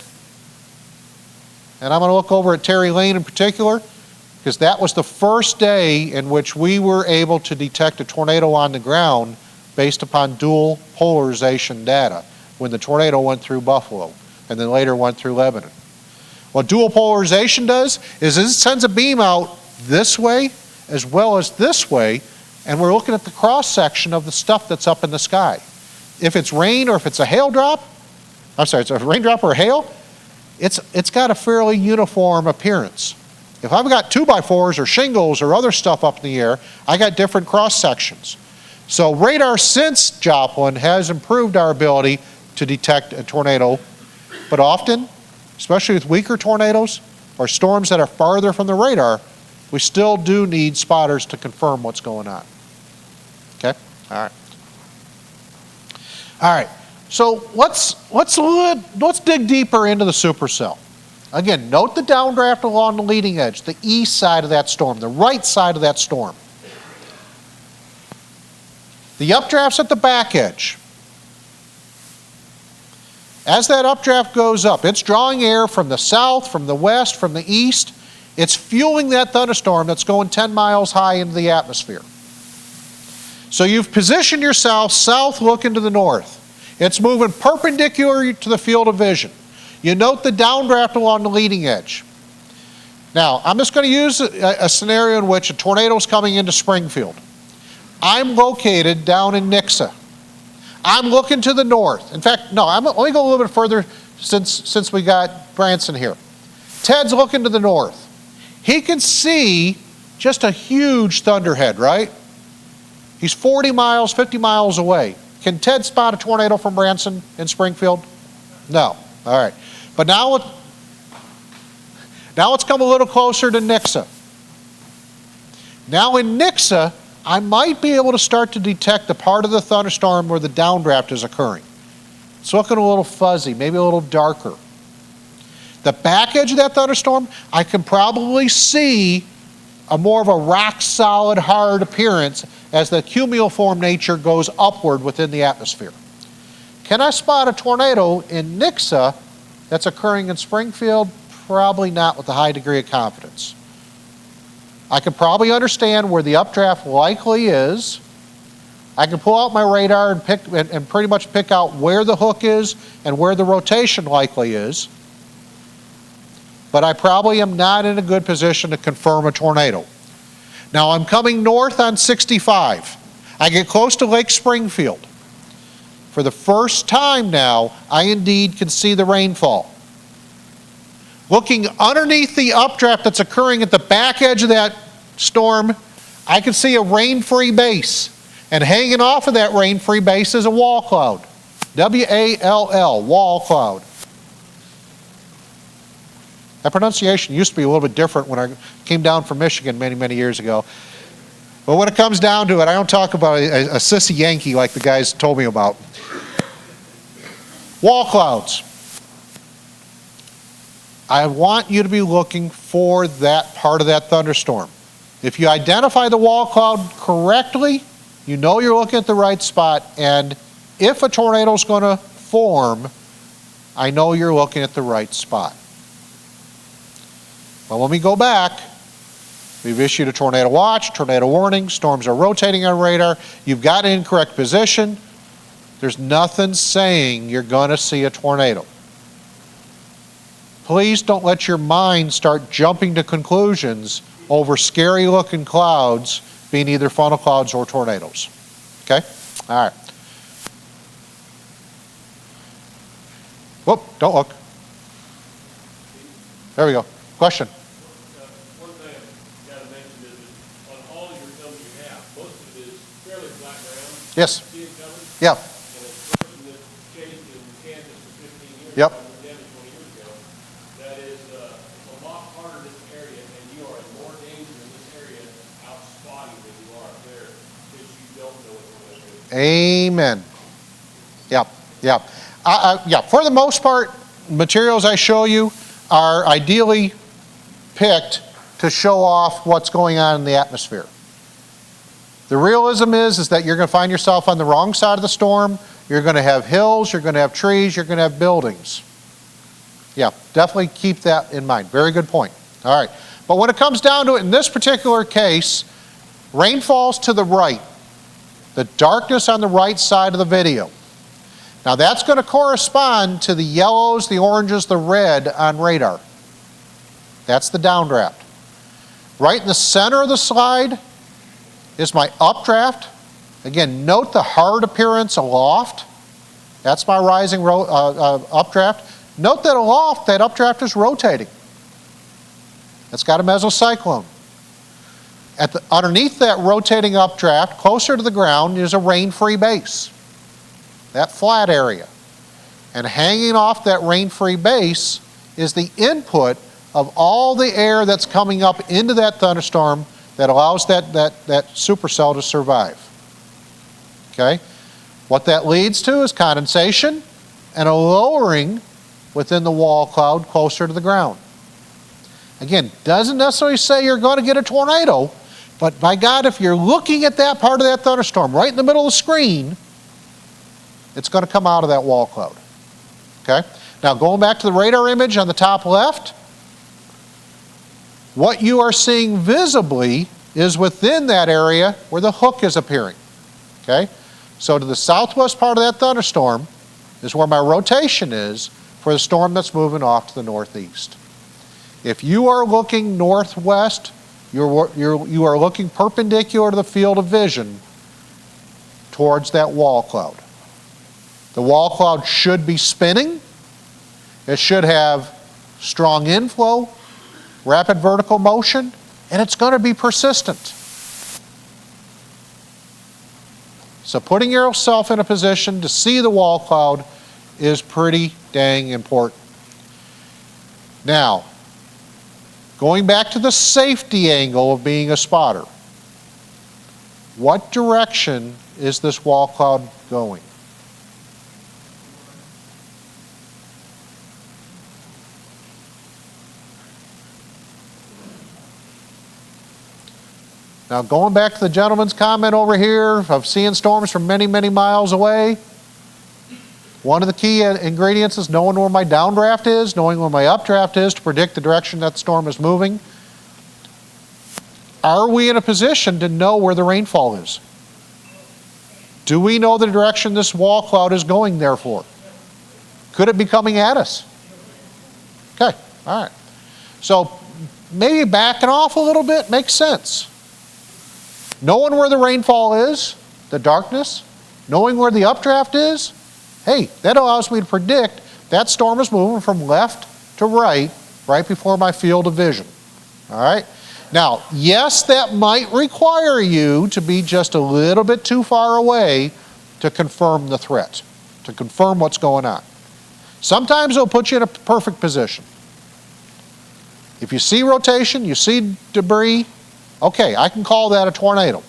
and I'm going to look over at Terry Lane in particular, because that was the first day in which we were able to detect a tornado on the ground based upon dual polarization data when the tornado went through Buffalo and then later went through Lebanon. What dual polarization does is it sends a beam out this way as well as this way, and we're looking at the cross-section of the stuff that's up in the sky. If it's rain or if it's a hail drop, it's a raindrop or hail, it's got a fairly uniform appearance. If I've got 2x4s or shingles or other stuff up in the air, I got different cross-sections. So radar since Joplin has improved our ability to detect a tornado, but often, especially with weaker tornadoes or storms that are farther from the radar, we still do need spotters to confirm what's going on. Okay? All right. All right. So let's dig deeper into the supercell. Again, note the downdraft along the leading edge, the east side of that storm, the right side of that storm. The updraft's at the back edge. As that updraft goes up, it's drawing air from the south, from the west, from the east. It's fueling that thunderstorm that's going 10 miles high into the atmosphere. So you've positioned yourself south looking to the north. It's moving perpendicular to the field of vision. You note the downdraft along the leading edge. Now, I'm just going to use a scenario in which a tornado is coming into Springfield. I'm located down in Nixa. I'm looking to the north. In fact, no, let me go a little bit further since we got Branson here. Ted's looking to the north. He can see just a huge thunderhead, right? He's 40 miles, 50 miles away. Can Ted spot a tornado from Branson in Springfield? No. All right. But now let's come a little closer to Nixa. Now in Nixa, I might be able to start to detect the part of the thunderstorm where the downdraft is occurring. It's looking a little fuzzy, maybe a little darker. The back edge of that thunderstorm, I can probably see a more of a rock-solid, hard appearance as the cumuliform nature goes upward within the atmosphere. Can I spot a tornado in Nixa that's occurring in Springfield? Probably not with a high degree of confidence. I can probably understand where the updraft likely is. I can pull out my radar and pretty much pick out where the hook is and where the rotation likely is. But I probably am not in a good position to confirm a tornado. Now I'm coming north on 65. I get close to Lake Springfield. For the first time now, I indeed can see the rainfall. Looking underneath the updraft that's occurring at the back edge of that storm, I can see a rain-free base. And hanging off of that rain-free base is a wall cloud. W-A-L-L, wall cloud. That pronunciation used to be a little bit different when I came down from Michigan many, many years ago. But when it comes down to it, I don't talk about a sissy Yankee like the guys told me about. Wall clouds. I want you to be looking for that part of that thunderstorm. If you identify the wall cloud correctly, you know you're looking at the right spot, and if a tornado is going to form, I know you're looking at the right spot. But when we go back, we've issued a tornado watch, tornado warning, storms are rotating on radar, you've got an incorrect position, there's nothing saying you're going to see a tornado. Please don't let your mind start jumping to conclusions over scary looking clouds being either funnel clouds or tornadoes. Okay? All right. Whoop, don't look. There we go. Question? One thing I've got to mention is that on all your films you have, most of it is fairly flat ground. Yes. See it coming? Yeah. And as a person that chased in Kansas for 15 years, Yep. I moved down 20 years ago, that is it's a lot harder in this area, and you are in more danger in this area out spotting than you are up there because you don't know what's going to happen. Amen. Yep. Yep. Yeah. For the most part, materials I show you are ideally picked to show off what's going on in the atmosphere. The realism is that you're going to find yourself on the wrong side of the storm. You're going to have hills, you're going to have trees, you're going to have buildings. Yeah, definitely keep that in mind. Very good point. All right. But when it comes down to it, in this particular case, rain falls to the right. The darkness on the right side of the video. Now that's going to correspond to the yellows, the oranges, the red on radar. That's the downdraft. Right in the center of the slide is my updraft. Again, note the hard appearance aloft. That's my rising updraft. Note that aloft, that updraft is rotating. It's got a mesocyclone. Underneath that rotating updraft, closer to the ground, is a rain-free base. That flat area. And hanging off that rain-free base is the input of all the air that's coming up into that thunderstorm that allows that supercell to survive. Okay? What that leads to is condensation and a lowering within the wall cloud closer to the ground. Again, doesn't necessarily say you're going to get a tornado, but by God, if you're looking at that part of that thunderstorm right in the middle of the screen, it's going to come out of that wall cloud. Okay? Now going back to the radar image on the top left, what you are seeing visibly is within that area where the hook is appearing. Okay? So to the southwest part of that thunderstorm is where my rotation is for the storm that's moving off to the northeast. If you are looking northwest, you are looking perpendicular to the field of vision towards that wall cloud. The wall cloud should be spinning. It should have strong inflow, rapid vertical motion, and it's going to be persistent. So putting yourself in a position to see the wall cloud is pretty dang important. Now, going back to the safety angle of being a spotter, what direction is this wall cloud going? Now, going back to the gentleman's comment over here of seeing storms from many, many miles away, one of the key ingredients is knowing where my downdraft is, knowing where my updraft is to predict the direction that storm is moving. Are we in a position to know where the rainfall is? Do we know the direction this wall cloud is going, therefore? Could it be coming at us? Okay, all right. So maybe backing off a little bit makes sense. Knowing where the rainfall is, the darkness, knowing where the updraft is, hey, that allows me to predict that storm is moving from left to right, right before my field of vision. All right? Now, yes, that might require you to be just a little bit too far away to confirm the threat, to confirm what's going on. Sometimes it'll put you in a perfect position. If you see rotation, you see debris, okay, I can call that a tornado.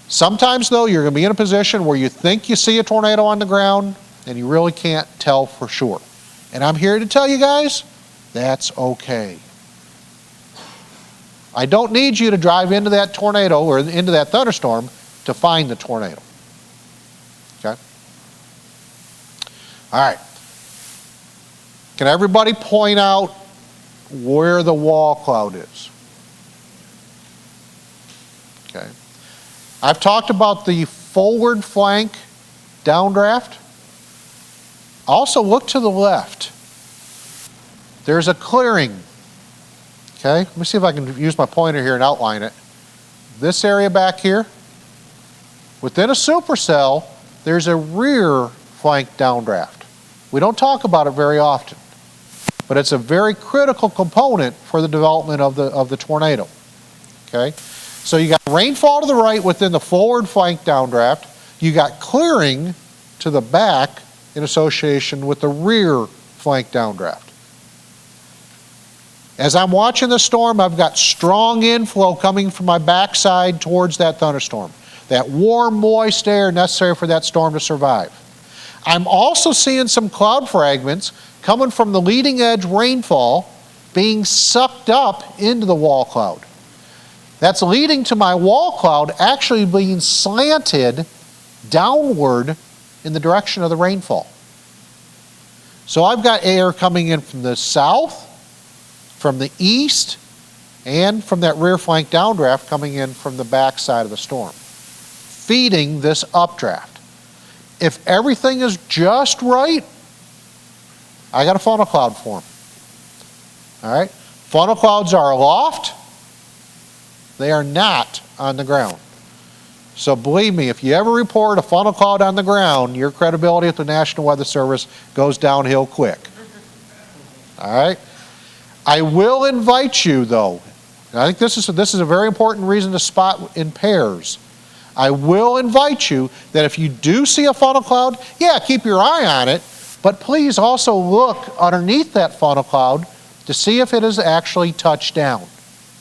Sometimes, though, you're going to be in a position where you think you see a tornado on the ground and you really can't tell for sure. And I'm here to tell you guys, that's okay. I don't need you to drive into that tornado or into that thunderstorm to find the tornado. Okay? All right. Can everybody point out where the wall cloud is? Okay. I've talked about the forward flank downdraft. Also look to the left. There's a clearing. Okay, let me see if I can use my pointer here and outline it. This area back here, within a supercell, there's a rear flank downdraft. We don't talk about it very often, but it's a very critical component for the development of the tornado. Okay, so you got rainfall to the right within the forward flank downdraft. You got clearing to the back in association with the rear flank downdraft. As I'm watching the storm, I've got strong inflow coming from my backside towards that thunderstorm. That warm, moist air necessary for that storm to survive. I'm also seeing some cloud fragments coming from the leading edge rainfall being sucked up into the wall cloud. That's leading to my wall cloud actually being slanted downward in the direction of the rainfall. So I've got air coming in from the south, from the east, and from that rear flank downdraft coming in from the back side of the storm, feeding this updraft. If everything is just right, I got a funnel cloud form. All right? Funnel clouds are aloft. They are not on the ground. So believe me, if you ever report a funnel cloud on the ground, your credibility at the National Weather Service goes downhill quick. All right? I will invite you, though, and I think this is a very important reason to spot in pairs. I will invite you that if you do see a funnel cloud, yeah, keep your eye on it, but please also look underneath that funnel cloud to see if it has actually touched down.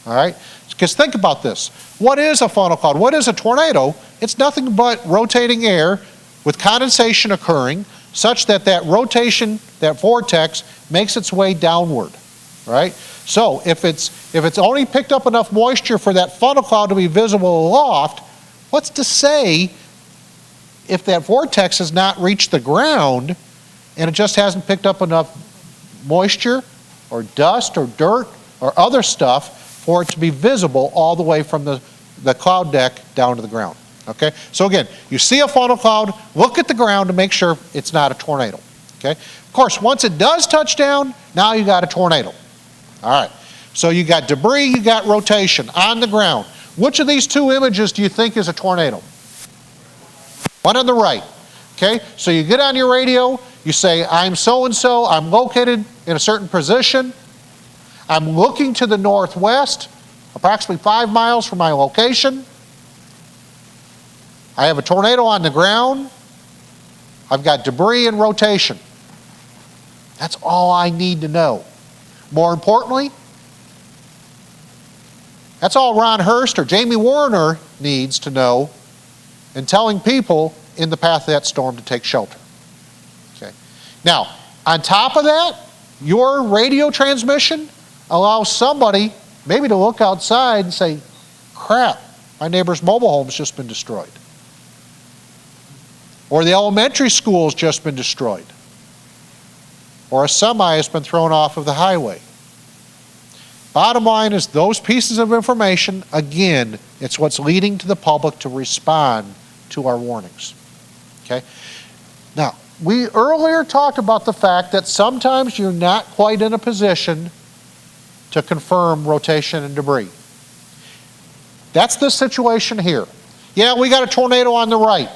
All right? Because think about this. What is a funnel cloud? What is a tornado? It's nothing but rotating air with condensation occurring such that that rotation, that vortex, makes its way downward. Right? So if it's only picked up enough moisture for that funnel cloud to be visible aloft, what's to say if that vortex has not reached the ground and it just hasn't picked up enough moisture or dust or dirt or other stuff for it to be visible all the way from the cloud deck down to the ground. Okay? So again, you see a funnel cloud, look at the ground to make sure it's not a tornado. Okay? Of course, once it does touch down, now you got a tornado. All right, so you got debris, you got rotation on the ground. Which of these two images do you think is a tornado? One on the right. Okay, so you get on your radio, you say, I'm so-and-so, I'm located in a certain position. I'm looking to the northwest, approximately 5 miles from my location. I have a tornado on the ground. I've got debris and rotation. That's all I need to know. More importantly, that's all Ron Hurst or Jamie Warner needs to know in telling people in the path of that storm to take shelter. Okay. Now, on top of that, your radio transmission allows somebody maybe to look outside and say, crap, my neighbor's mobile home's just been destroyed. Or the elementary school's just been destroyed. Or a semi has been thrown off of the highway. Bottom line is those pieces of information, again, it's what's leading to the public to respond to our warnings. Okay? Now, we earlier talked about the fact that sometimes you're not quite in a position to confirm rotation and debris. That's the situation here. Yeah, we got a tornado on the right,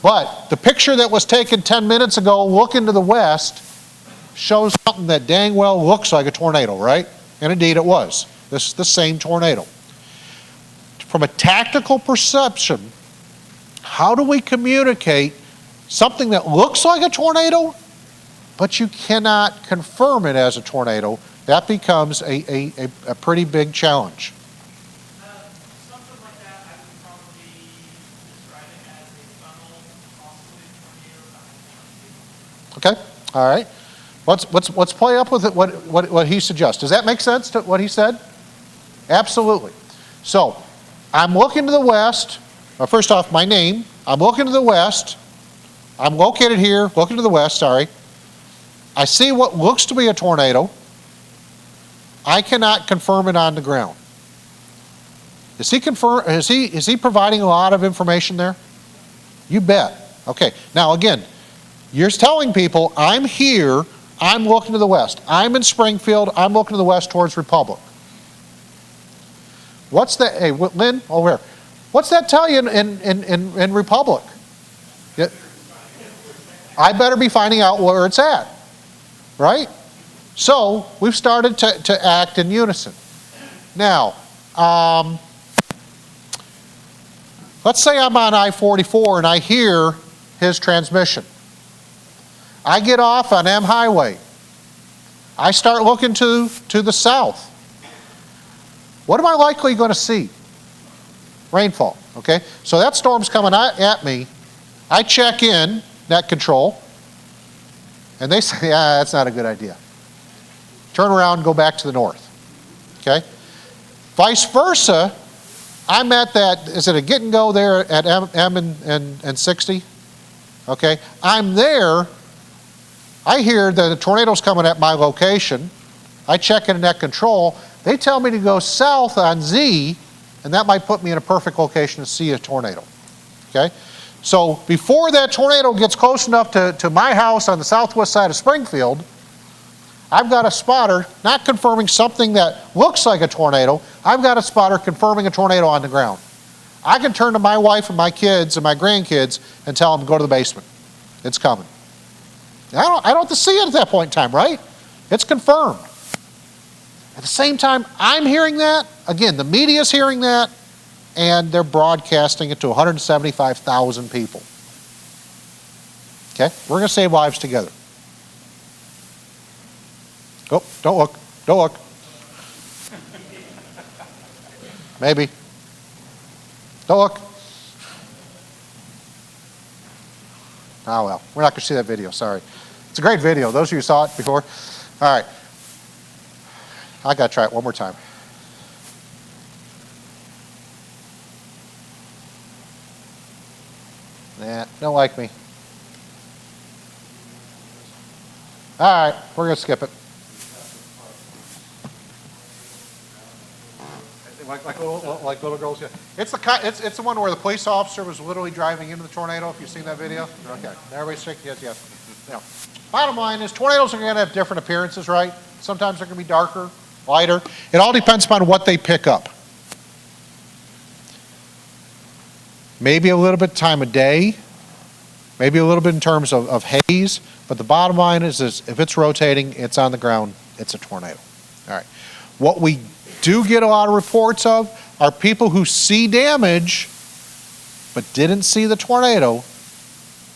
but the picture that was taken 10 minutes ago looking to the west shows something that dang well looks like a tornado, right? And indeed it was. This is the same tornado. From a tactical perception, how do we communicate something that looks like a tornado, but you cannot confirm it as a tornado? That becomes a pretty big challenge. Something like that, I would probably describe it as a funnel, possibly tornado. Okay, all right. Let's play up with it, what he suggests. Does that make sense to what he said? Absolutely. So, I'm looking to the west. Well, first off, my name. I'm looking to the west. I'm located here, looking to the west, sorry. I see what looks to be a tornado. I cannot confirm it on the ground. Is he providing a lot of information there? You bet. Okay, now again, you're telling people, I'm here, I'm looking to the west. I'm in Springfield, I'm looking to the west towards Republic. What's that, hey, Lynn, over here. What's that tell you in Republic? Yeah. I better be finding out where it's at, right? So, we've started to act in unison. Now, let's say I'm on I-44 and I hear his transmission. I get off on M Highway. I start looking to the south. What am I likely going to see? Rainfall, okay? So that storm's coming at me. I check in, net control, and they say, yeah, that's not a good idea. Turn around and go back to the north, okay? Vice versa, I'm at that, is it a get and go there at M and 60? Okay, I'm there, I hear that the tornado's coming at my location, I check in net control, they tell me to go south on Z, and that might put me in a perfect location to see a tornado, okay? So before that tornado gets close enough to my house on the southwest side of Springfield, I've got a spotter not confirming something that looks like a tornado, I've got a spotter confirming a tornado on the ground. I can turn to my wife and my kids and my grandkids and tell them to go to the basement. It's coming. I don't have to see it at that point in time, right? It's confirmed. At the same time, I'm hearing that. Again, the media's hearing that, and they're broadcasting it to 175,000 people. Okay? We're going to save lives together. Oh, don't look. Don't look. Maybe. Don't look. Oh, well. We're not going to see that video. Sorry. It's a great video. Those of you who saw it before. All right. I got to try it one more time. Nah, don't like me. All right. We're going to skip it. Like little girls, yeah. It's the one where the police officer was literally driving into the tornado. If you've seen that video, okay. Everybody's shaking, yes. Now, bottom line is tornadoes are going to have different appearances, right? Sometimes they're going to be darker, lighter. It all depends upon what they pick up. Maybe a little bit time of day, maybe a little bit in terms of haze, but the bottom line is if it's rotating, it's on the ground, it's a tornado. All right. What we do get a lot of reports of are people who see damage but didn't see the tornado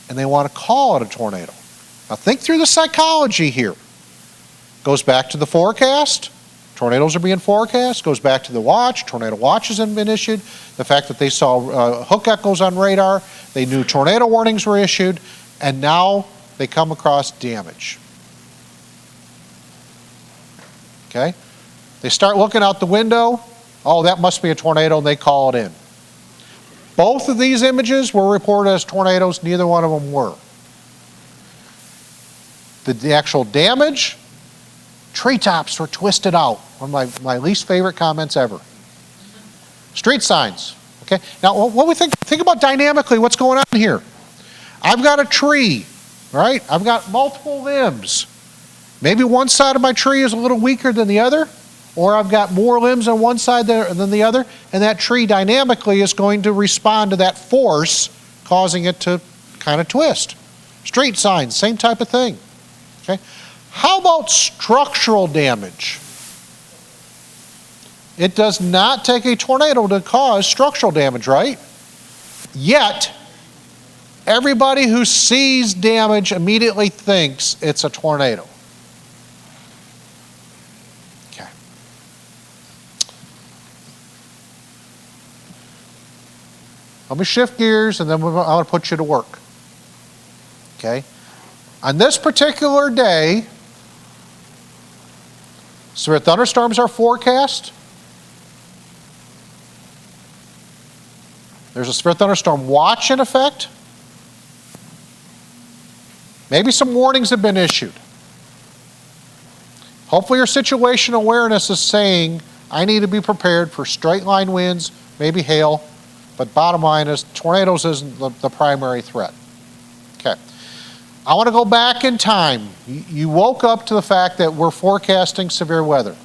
and they want to call it a tornado. Now think through the psychology here. Goes back to the forecast. Tornadoes are being forecast. Goes back to the watch. Tornado watches have been issued. The fact that they saw hook echoes on radar. They knew tornado warnings were issued. And now they come across damage. Okay? They start looking out the window. Oh, that must be a tornado, and they call it in. Both of these images were reported as tornadoes. Neither one of them were. The actual damage, treetops were twisted out. One of my least favorite comments ever. Street signs. Okay. Now, what we think about dynamically what's going on here. I've got a tree, right? I've got multiple limbs. Maybe one side of my tree is a little weaker than the other. Or I've got more limbs on one side than the other, and that tree dynamically is going to respond to that force, causing it to kind of twist. Street signs, same type of thing. Okay? How about structural damage? It does not take a tornado to cause structural damage, right? Yet, everybody who sees damage immediately thinks it's a tornado. Okay. Let me shift gears and then I'm going to put you to work. Okay. On this particular day, severe thunderstorms are forecast. There's a severe thunderstorm watch in effect. Maybe some warnings have been issued. Hopefully your situation awareness is saying, I need to be prepared for straight line winds, maybe hail, but bottom line is tornadoes isn't the primary threat. Okay. I want to go back in time. You woke up to the fact that we're forecasting severe weather.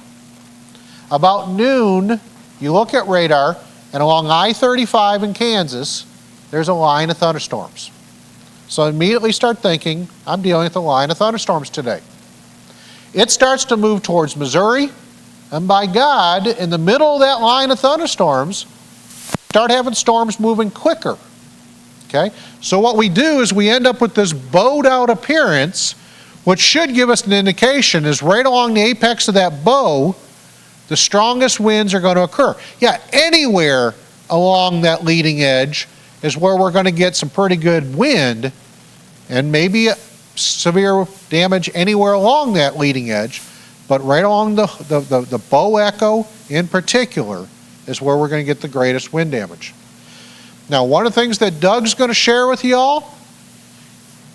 About noon, you look at radar, and along I-35 in Kansas, there's a line of thunderstorms. So immediately start thinking, I'm dealing with a line of thunderstorms today. It starts to move towards Missouri, and by God, in the middle of that line of thunderstorms, start having storms moving quicker. Okay? So what we do is we end up with this bowed out appearance, which should give us an indication is right along the apex of that bow, the strongest winds are going to occur. Yeah, anywhere along that leading edge is where we're going to get some pretty good wind and maybe severe damage anywhere along that leading edge, but right along the bow echo in particular is where we're going to get the greatest wind damage. Now, one of the things that Doug's going to share with y'all,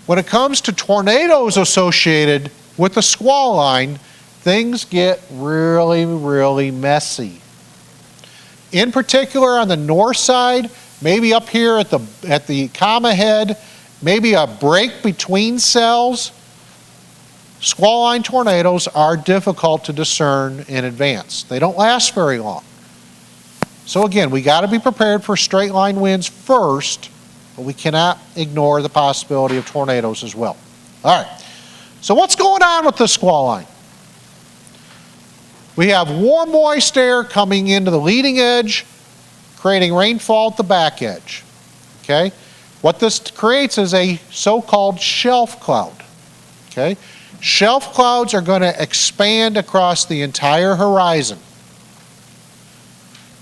when it comes to tornadoes associated with the squall line, things get really, really messy. In particular, on the north side, maybe up here at the comma head, maybe a break between cells, squall line tornadoes are difficult to discern in advance. They don't last very long. So again, we got to be prepared for straight line winds first, but we cannot ignore the possibility of tornadoes as well. All right, so what's going on with the squall line? We have warm, moist air coming into the leading edge, creating rainfall at the back edge. Okay? What this creates is a so-called shelf cloud. Okay? Shelf clouds are going to expand across the entire horizon.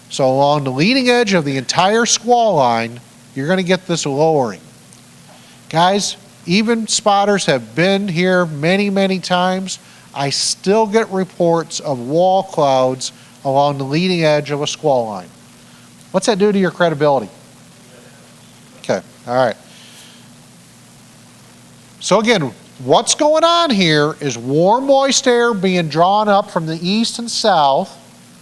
So along the leading edge of the entire squall line, you're going to get this lowering. Guys, even spotters have been here many, many times. I still get reports of wall clouds along the leading edge of a squall line. What's that do to your credibility? Okay, all right. So again, what's going on here is warm, moist air being drawn up from the east and south,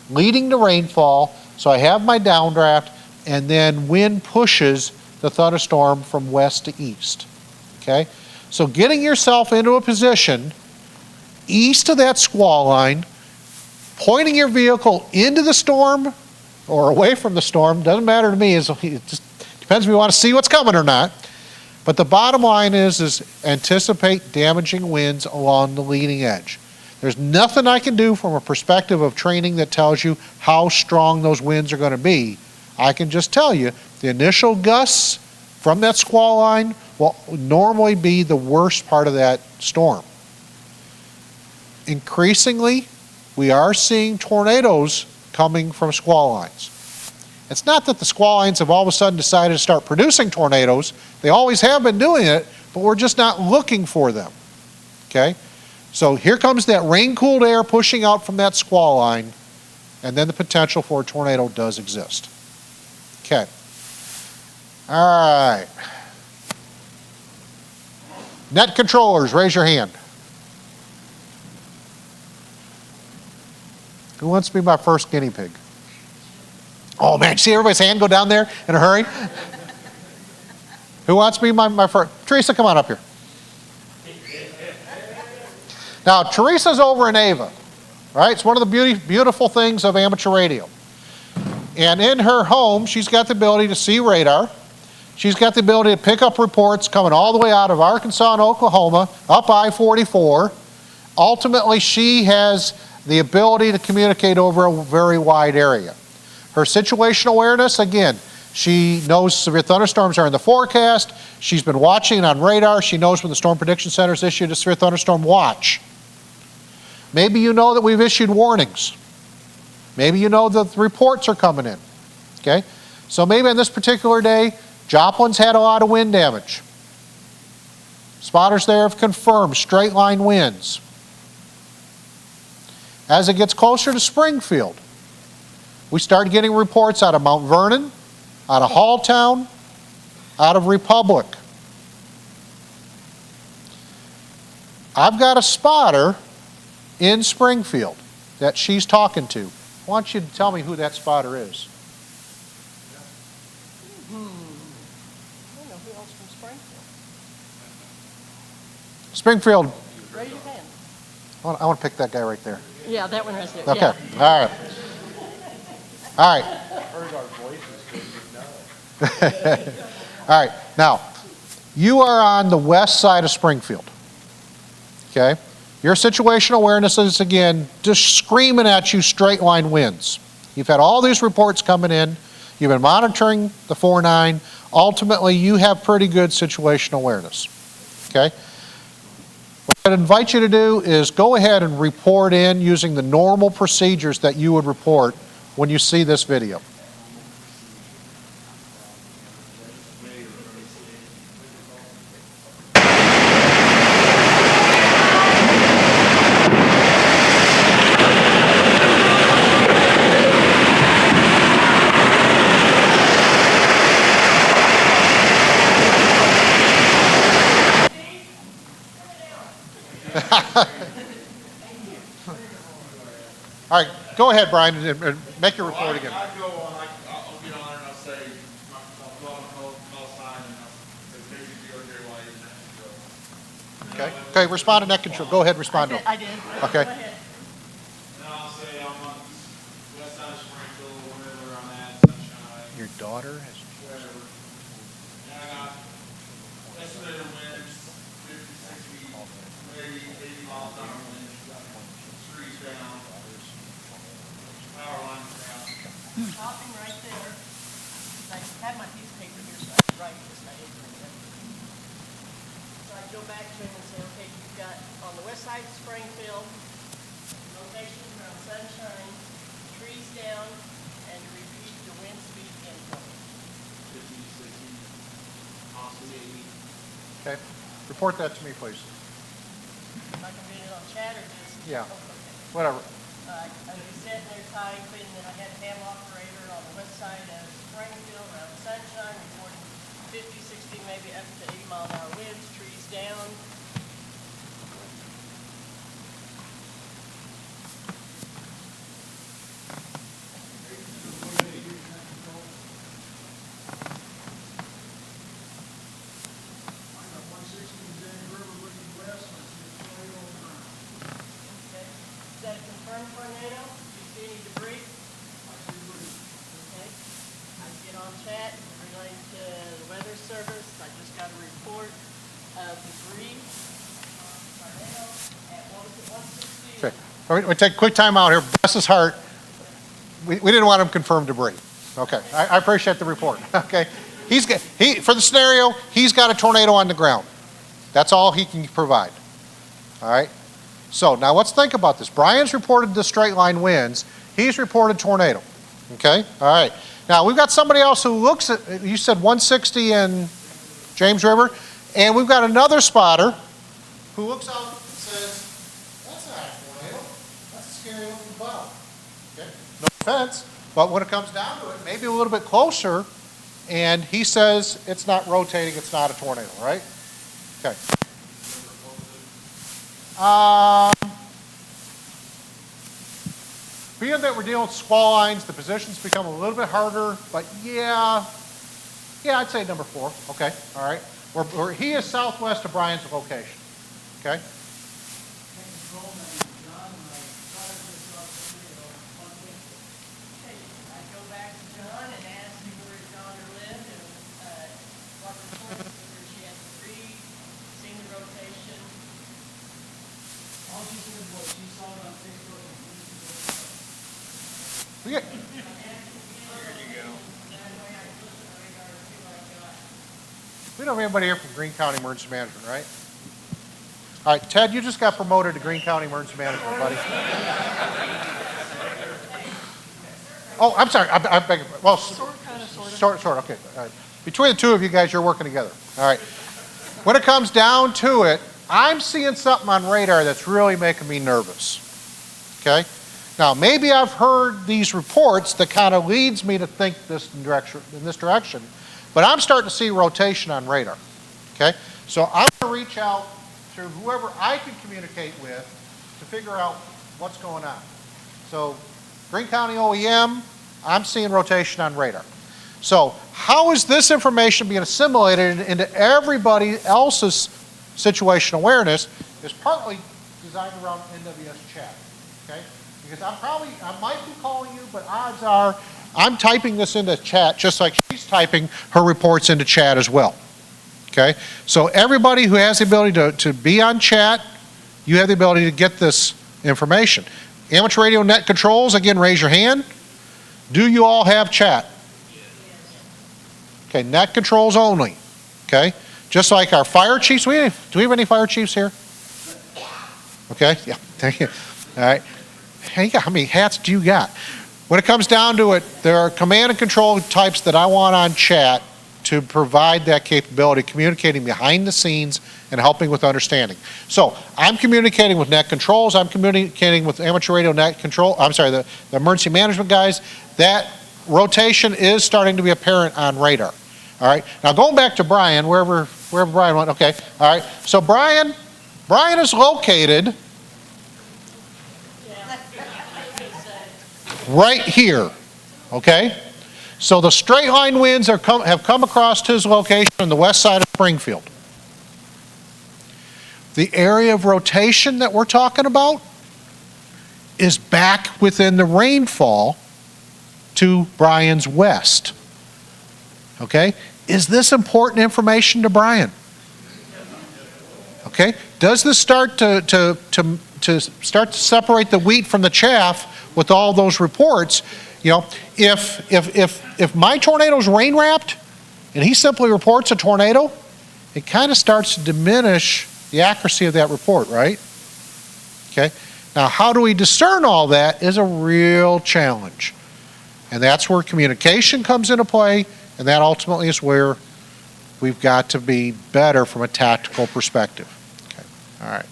leading to rainfall. So I have my downdraft, and then wind pushes the thunderstorm from west to east. Okay? So getting yourself into a position east of that squall line, pointing your vehicle into the storm or away from the storm, doesn't matter to me. It just depends if we want to see what's coming or not. But the bottom line is anticipate damaging winds along the leading edge. There's nothing I can do from a perspective of training that tells you how strong those winds are going to be. I can just tell you the initial gusts from that squall line will normally be the worst part of that storm. Increasingly, we are seeing tornadoes coming from squall lines. It's not that the squall lines have all of a sudden decided to start producing tornadoes. They always have been doing it, but we're just not looking for them. Okay? So here comes that rain-cooled air pushing out from that squall line, and then the potential for a tornado does exist. Okay. All right. Net controllers, raise your hand. Who wants to be my first guinea pig? Oh man, see everybody's hand go down there in a hurry? Who wants to be my first? Teresa, come on up here. Now, Teresa's over in Ava, right? It's one of the beautiful things of amateur radio. And in her home, she's got the ability to see radar. She's got the ability to pick up reports coming all the way out of Arkansas and Oklahoma, up I-44. Ultimately, she has the ability to communicate over a very wide area. Her situational awareness, again, she knows severe thunderstorms are in the forecast. She's been watching on radar. She knows when the Storm Prediction Center's issued a severe thunderstorm watch. Maybe you know that we've issued warnings. Maybe you know that the reports are coming in. Okay? So maybe on this particular day, Joplin's had a lot of wind damage. Spotters there have confirmed straight line winds. As it gets closer to Springfield, we start getting reports out of Mount Vernon, out of Halltown, out of Republic. I've got a spotter in Springfield that she's talking to. I want you to tell me who that spotter is. I don't know who else from Springfield. Springfield, Raise your hand. I want to pick that guy right there. Yeah, that one right there. Okay, Yeah. all right. All right. Heard our voices, didn't know. All right, now, you are on the west side of Springfield, okay? Your situational awareness is, again, just screaming at you straight line winds. You've had all these reports coming in. You've been monitoring the 4.9. Ultimately, you have pretty good situational awareness, okay? What I'd invite you to do is go ahead and report in using the normal procedures that you would report when you see this video. All right, go ahead, Brian, and make your report again. I go on, I'll get on there and I'll say, I'll go on the call sign and I'll say, basically, okay, why is that? Okay, okay, respond to net control. Go ahead, respond to him. I did. Okay. Go ahead. And I'll say, I'm on west side of Springfield, wherever I'm at, sunshine, Your daughter has... whatever. And I got estimated winds, 50, 60, maybe 80 miles an hour winds, trees down, power lines down. Stopping right there. I had my piece of paper here, so I could write this. I didn't bring it. So I go back to him and say, okay, you've got on the west side of Springfield, location around Sunshine, trees down, and repeat the wind speed incoming. 50, 60, possibly 80. Okay, report that to me, please. Am I going to read it on chat or just? Yeah. Oh, okay. Whatever. I was sitting there typing, and I had a ham operator on the west side of Springfield around Sunshine, reporting 50, 60, maybe up to 80 mile an hour winds, trees down. Okay. Is that a confirmed tornado? Do you see any debris? Okay. I get on chat relating to the weather service. I just got a report of debris. Tornado at, what was it, 160? Okay, all right, we take a quick time out here. Bless his heart. We didn't want him to confirm debris. Okay, I appreciate the report. Okay, for the scenario, he's got a tornado on the ground. That's all he can provide. All right. So now let's think about this. Brian's reported the straight line winds. He's reported tornado. Okay. All right. Now we've got somebody else who looks at. You said 160 in James River, and we've got another spotter who looks out and says, "That's not a tornado. That's a scary looking cloud." Okay. No offense, but when it comes down to it, maybe a little bit closer, and he says it's not rotating. It's not a tornado, right? Okay. Being that we're dealing with squall lines, the positions become a little bit harder, but yeah, I'd say number 4. Okay, all right. He is southwest of Brian's location. Okay. I go back to John and ask him where his daughter lived and what reports, whether she had debris, seen the rotation. All she said was she saw it on Facebook and We got- We don't have anybody here from Greene County Emergency Management, right? All right, Ted, you just got promoted to Greene County Emergency Management, buddy. Oh, I'm sorry. I beg your pardon. Well, sort, okay. All right. Between the two of you guys, you're working together. All right. When it comes down to it, I'm seeing something on radar that's really making me nervous. Okay? Now, maybe I've heard these reports that kind of leads me to think in this direction, but I'm starting to see rotation on radar. Okay? So I'm going to reach out to whoever I can communicate with to figure out what's going on. So Greene County OEM, I'm seeing rotation on radar. So how is this information being assimilated into everybody else's situation awareness is partly designed around NWS chat, okay? Because I might be calling you, but odds are I'm typing this into chat just like she's typing her reports into chat as well, okay? So everybody who has the ability to be on chat, you have the ability to get this information. Amateur radio net controls, again, raise your hand. Do you all have chat? Okay, net controls only, okay? Just like our fire chiefs, do we have any fire chiefs here? Okay, yeah, thank you. All right, hey, how many hats do you got? When it comes down to it, there are command and control types that I want on chat to provide that capability, communicating behind the scenes and helping with understanding. So I'm communicating with net controls, I'm communicating with amateur radio net control, I'm sorry, the emergency management guys. That rotation is starting to be apparent on radar. All right, now going back to Brian, wherever Brian went, okay, all right. So Brian is located right here, okay? So the straight line winds have come across his location on the west side of Springfield. The area of rotation that we're talking about is back within the rainfall to Brian's west. Okay? Is this important information to Brian? Okay? Does this start to separate the wheat from the chaff with all those reports? You know, if my tornado's rain wrapped and he simply reports a tornado, it kind of starts to diminish the accuracy of that report, right? Okay? Now, how do we discern all that is a real challenge. And that's where communication comes into play, and that ultimately is where we've got to be better from a tactical perspective. Okay, all right.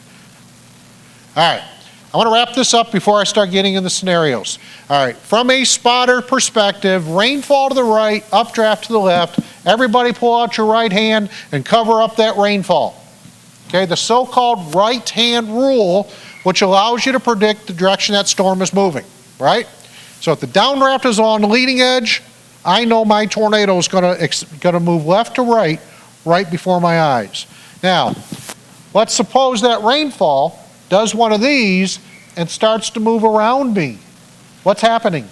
All right, I want to wrap this up before I start getting into scenarios. All right, from a spotter perspective, rainfall to the right, updraft to the left, everybody pull out your right hand and cover up that rainfall. Okay, the so-called right hand rule, which allows you to predict the direction that storm is moving, right? So if the downdraft is on the leading edge, I know my tornado is going to move left to right, right before my eyes. Now, let's suppose that rainfall does one of these and starts to move around me. What's happening?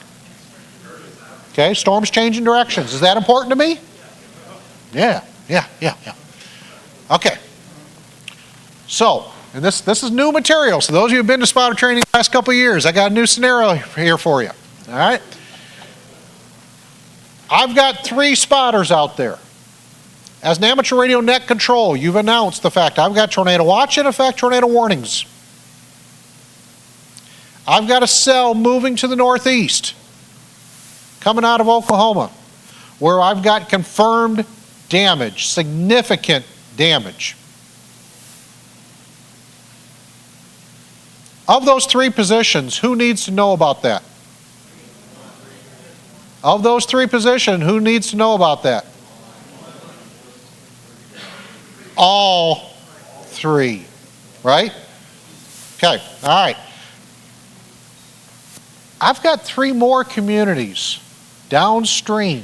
Okay, storm's changing directions. Is that important to me? Yeah. Okay. So, and this is new material. So those of you who've been to spotter training the last couple of years, I got a new scenario here for you. All right? I've got 3 spotters out there. As an amateur radio net control, you've announced the fact I've got tornado watch and effect tornado warnings. I've got a cell moving to the northeast, coming out of Oklahoma, where I've got confirmed damage, significant damage. Of those 3 positions, who needs to know about that? Of those 3 positions, who needs to know about that? All 3, right? Okay, all right. I've got 3 more communities downstream.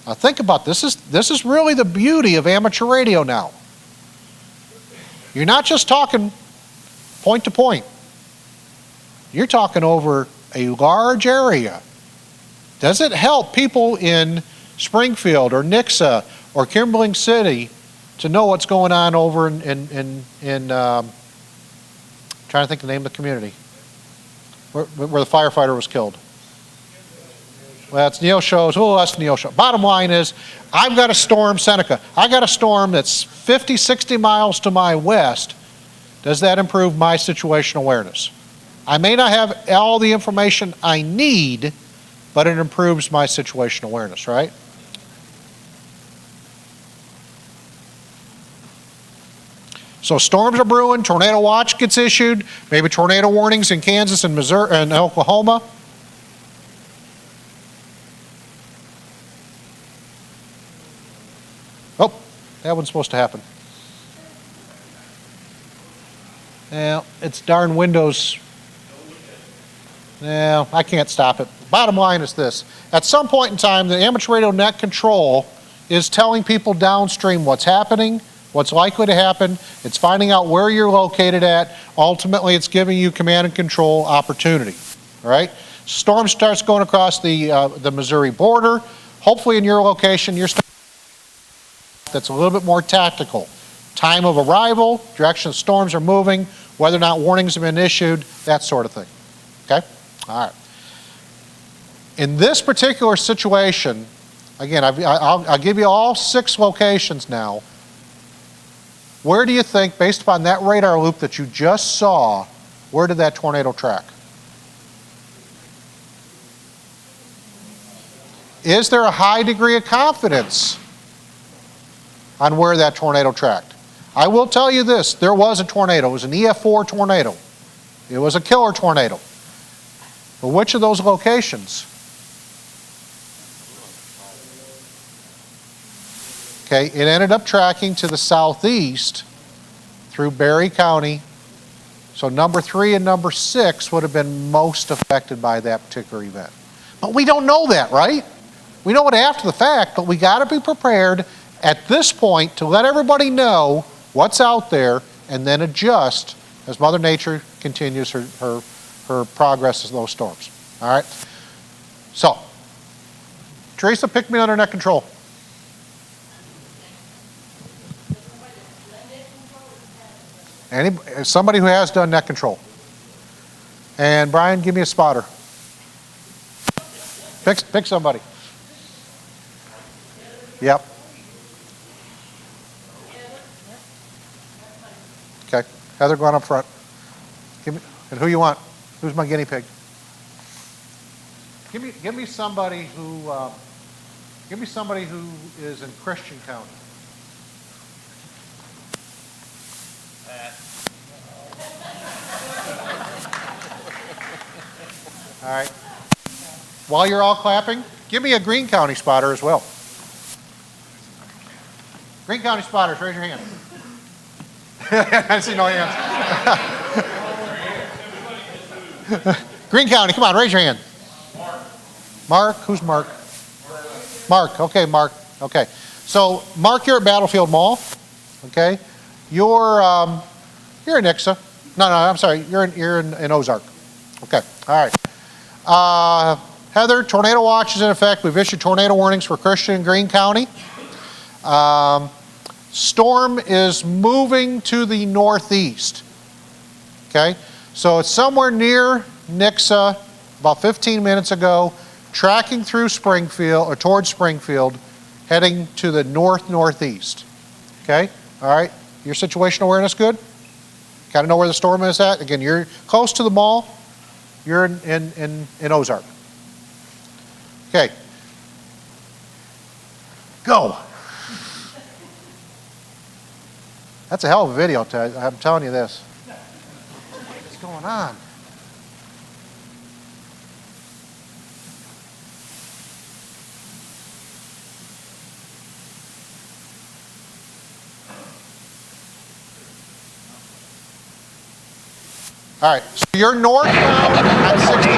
Now think about this. This is really the beauty of amateur radio now. You're not just talking point to point. You're talking over a large area. Does it help people in Springfield or Nixa or Kimberling City to know what's going on over in trying to think of the name of the community, where the firefighter was killed? Well, it's Neosho's. Oh, that's Neosho. Bottom line is, I've got a storm, Seneca. I got a storm that's 50, 60 miles to my west. Does that improve my situational awareness? I may not have all the information I need, but it improves my situational awareness, right? So storms are brewing, tornado watch gets issued, maybe tornado warnings in Kansas and Missouri and Oklahoma. Oh, that wasn't supposed to happen. Yeah, it's darn Windows. Yeah, I can't stop it. Bottom line is this. At some point in time, the amateur radio net control is telling people downstream what's happening, what's likely to happen. It's finding out where you're located at. Ultimately, it's giving you command and control opportunity. All right? Storm starts going across the Missouri border. Hopefully in your location, you're that's a little bit more tactical. Time of arrival, direction of storms are moving, whether or not warnings have been issued, that sort of thing. Okay? All right. In this particular situation, again, I'll give you all 6 locations now. Where do you think, based upon that radar loop that you just saw, where did that tornado track? Is there a high degree of confidence on where that tornado tracked? I will tell you this, there was a tornado. It was an EF4 tornado. It was a killer tornado. But which of those locations? Okay, it ended up tracking to the southeast through Berry County. So number 3 and number 6 would have been most affected by that particular event. But we don't know that, right? We know it after the fact, but we got to be prepared at this point to let everybody know what's out there and then adjust as Mother Nature continues her progress of those storms. All right? So, Teresa, pick me under net control. Somebody who has done net control. And Brian, give me a spotter. Pick somebody. Yep. Okay. Heather, go on up front. Give me, and who you want? Who's my guinea pig? Give me somebody who is in Christian County. All right. While you're all clapping, give me a Greene County spotter as well. Greene County spotters, raise your hand. I see no hands. Greene County, come on, raise your hand. Mark, who's Mark? Mark, okay, Mark, okay. So, Mark, you're at Battlefield Mall, okay? You're in Nixa. No, I'm sorry, you're in Ozark. Okay, all right. Heather, tornado watch is in effect. We've issued tornado warnings for Christian and Greene County. Storm is moving to the northeast. Okay, so it's somewhere near Nixa, about 15 minutes ago, tracking through Springfield, or towards Springfield, heading to the northeast. Okay, all right, your situational awareness good? Kind of know where the storm is at? Again, you're close to the mall. You're in Ozark. Okay. Go. That's a hell of a video, Ted. I'm telling you this. What's going on? All right, so you're northbound on 65.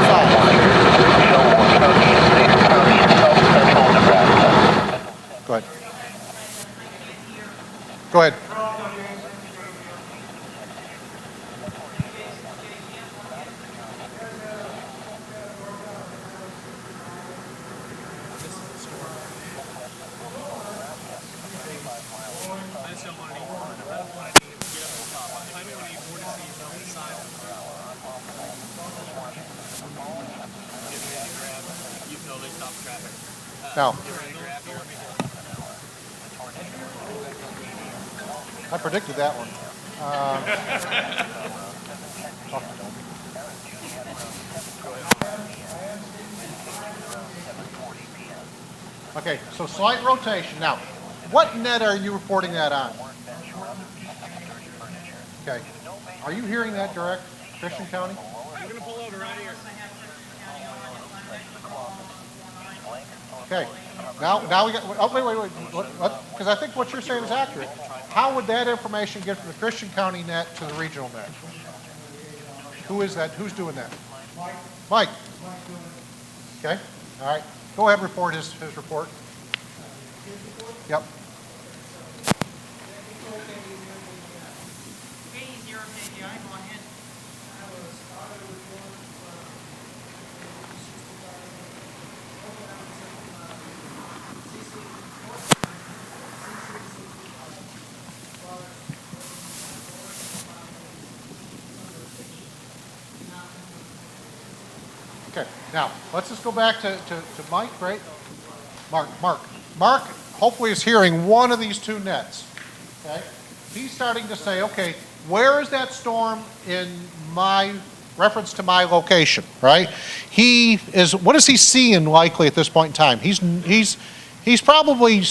Go ahead. Go ahead. Now, I predicted that one. Okay, so slight rotation. Now, what net are you reporting that on? Okay. Are you hearing that direct, Christian County? We're gonna pull over right here. Okay. Now we got. Oh, wait. Because I think what you're saying is accurate. How would that information get from the Christian County net to the regional net? Who is that? Who's doing that? Mike. Okay. All right. Go ahead and report his report. Yep. K0 KGI, go ahead. Okay, now, let's just go back to Mike, right? Mark, hopefully is hearing one of these two nets, okay? He's starting to say, okay, where is that storm in my reference to my location, right? What is he seeing likely at this point in time? He's probably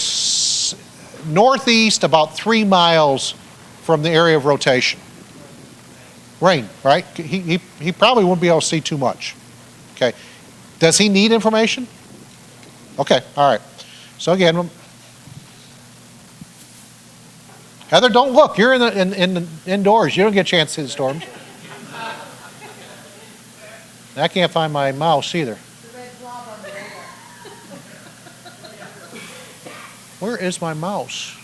northeast about 3 miles from the area of rotation. Rain, right? He probably wouldn't be able to see too much. Okay. Does he need information? Okay. All right. So again, Heather, don't look. You're in the indoors. You don't get a chance to see the storms. I can't find my mouse either. Where is my mouse?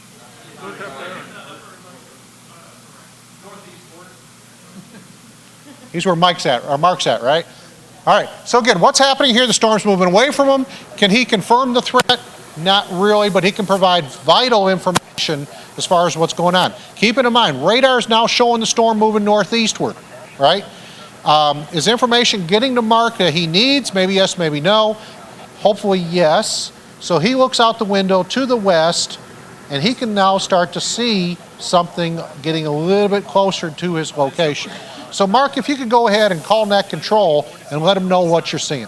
He's where Mark's at, right? All right, so again, what's happening here? The storm's moving away from him. Can he confirm the threat? Not really, but he can provide vital information as far as what's going on. Keeping in mind, radar is now showing the storm moving northeastward, right? Is information getting to Mark that he needs? Maybe yes, maybe no. Hopefully yes. So he looks out the window to the west, and he can now start to see something getting a little bit closer to his location. So Mark, if you could go ahead and call net control and let them know what you're seeing.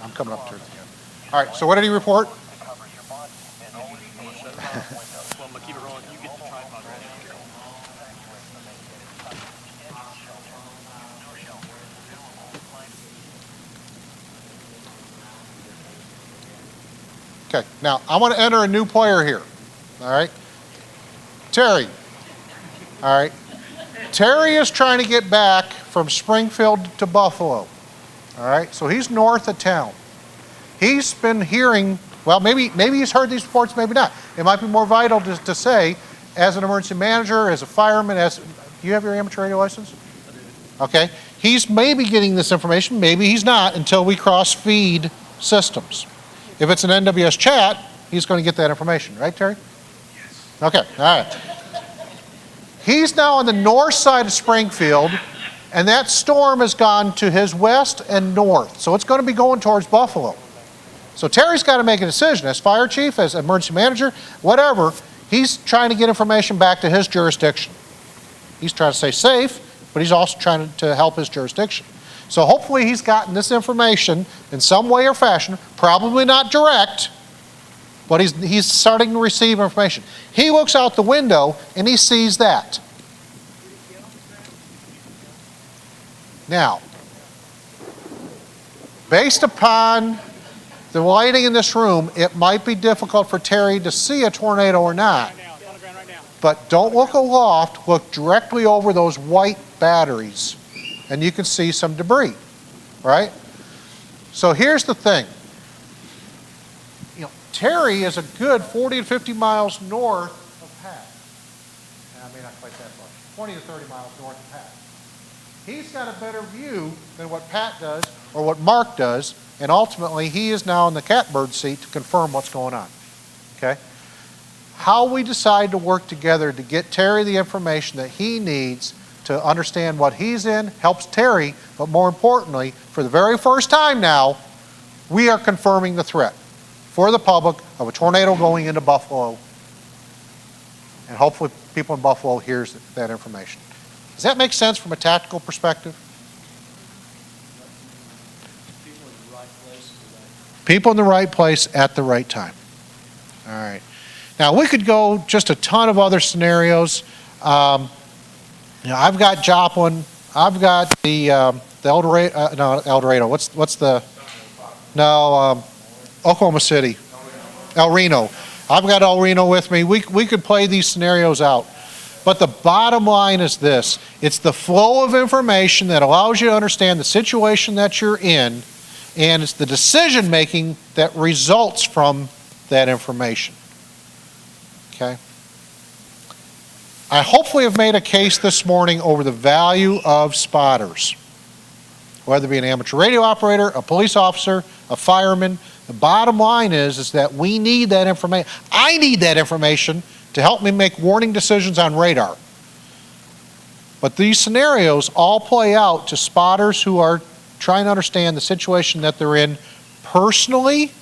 I'm coming up to it again. All right, so what did he report? Okay, now I want to enter a new player here. All right, Terry. All right, Terry is trying to get back from Springfield to Buffalo. All right, so he's north of town. He's been hearing, well, maybe he's heard these reports, maybe not. It might be more vital to say, as an emergency manager, as a fireman, do you have your amateur radio license? Okay, he's maybe getting this information, maybe he's not, until we cross feed systems. If it's an NWS chat, he's going to get that information, right, Terry? Yes. Okay, all right. He's now on the north side of Springfield, and that storm has gone to his west and north. So it's going to be going towards Buffalo. So Terry's got to make a decision. As fire chief, as emergency manager, whatever, he's trying to get information back to his jurisdiction. He's trying to stay safe, but he's also trying to help his jurisdiction. So hopefully he's gotten this information in some way or fashion, probably not direct, but he's starting to receive information. He looks out the window and he sees that. Now, based upon the lighting in this room, it might be difficult for Terry to see a tornado or not. But don't look aloft, look directly over those white batteries, and you can see some debris, right? So here's the thing. Terry is a good 40 to 50 miles north of Pat. I mean, not quite that far. 20 to 30 miles north of Pat. He's got a better view than what Pat does or what Mark does, and ultimately he is now in the catbird seat to confirm what's going on. Okay? How we decide to work together to get Terry the information that he needs to understand what he's in helps Terry, but more importantly, for the very first time now, we are confirming the threat for the public of a tornado going into Buffalo, and hopefully people in Buffalo hears that information. Does that make sense from a tactical perspective? People in the right place at the right time. All right. Now we could go just a ton of other scenarios. I've got Joplin. I've got the El Dorado. No, El Dorado. What's the? No, Oklahoma City. El Reno. I've got El Reno with me. We could play these scenarios out. But the bottom line is this. It's the flow of information that allows you to understand the situation that you're in, and it's the decision making that results from that information. Okay? I hopefully have made a case this morning over the value of spotters. Whether it be an amateur radio operator, a police officer, a fireman, the bottom line is that we need that information. I need that information to help me make warning decisions on radar. But these scenarios all play out to spotters who are trying to understand the situation that they're in personally,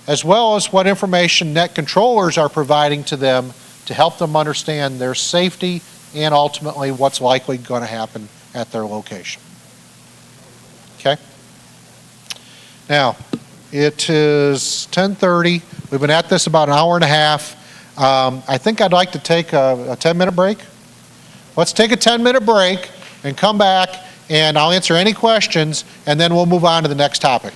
as well as what information net controllers are providing to them to help them understand their safety and ultimately what's likely going to happen at their location. Okay? Now, it is 10:30. We've been at this about an hour and a half. I think I'd like to take a 10-minute break. Let's take a 10-minute break and come back, and I'll answer any questions, and then we'll move on to the next topic.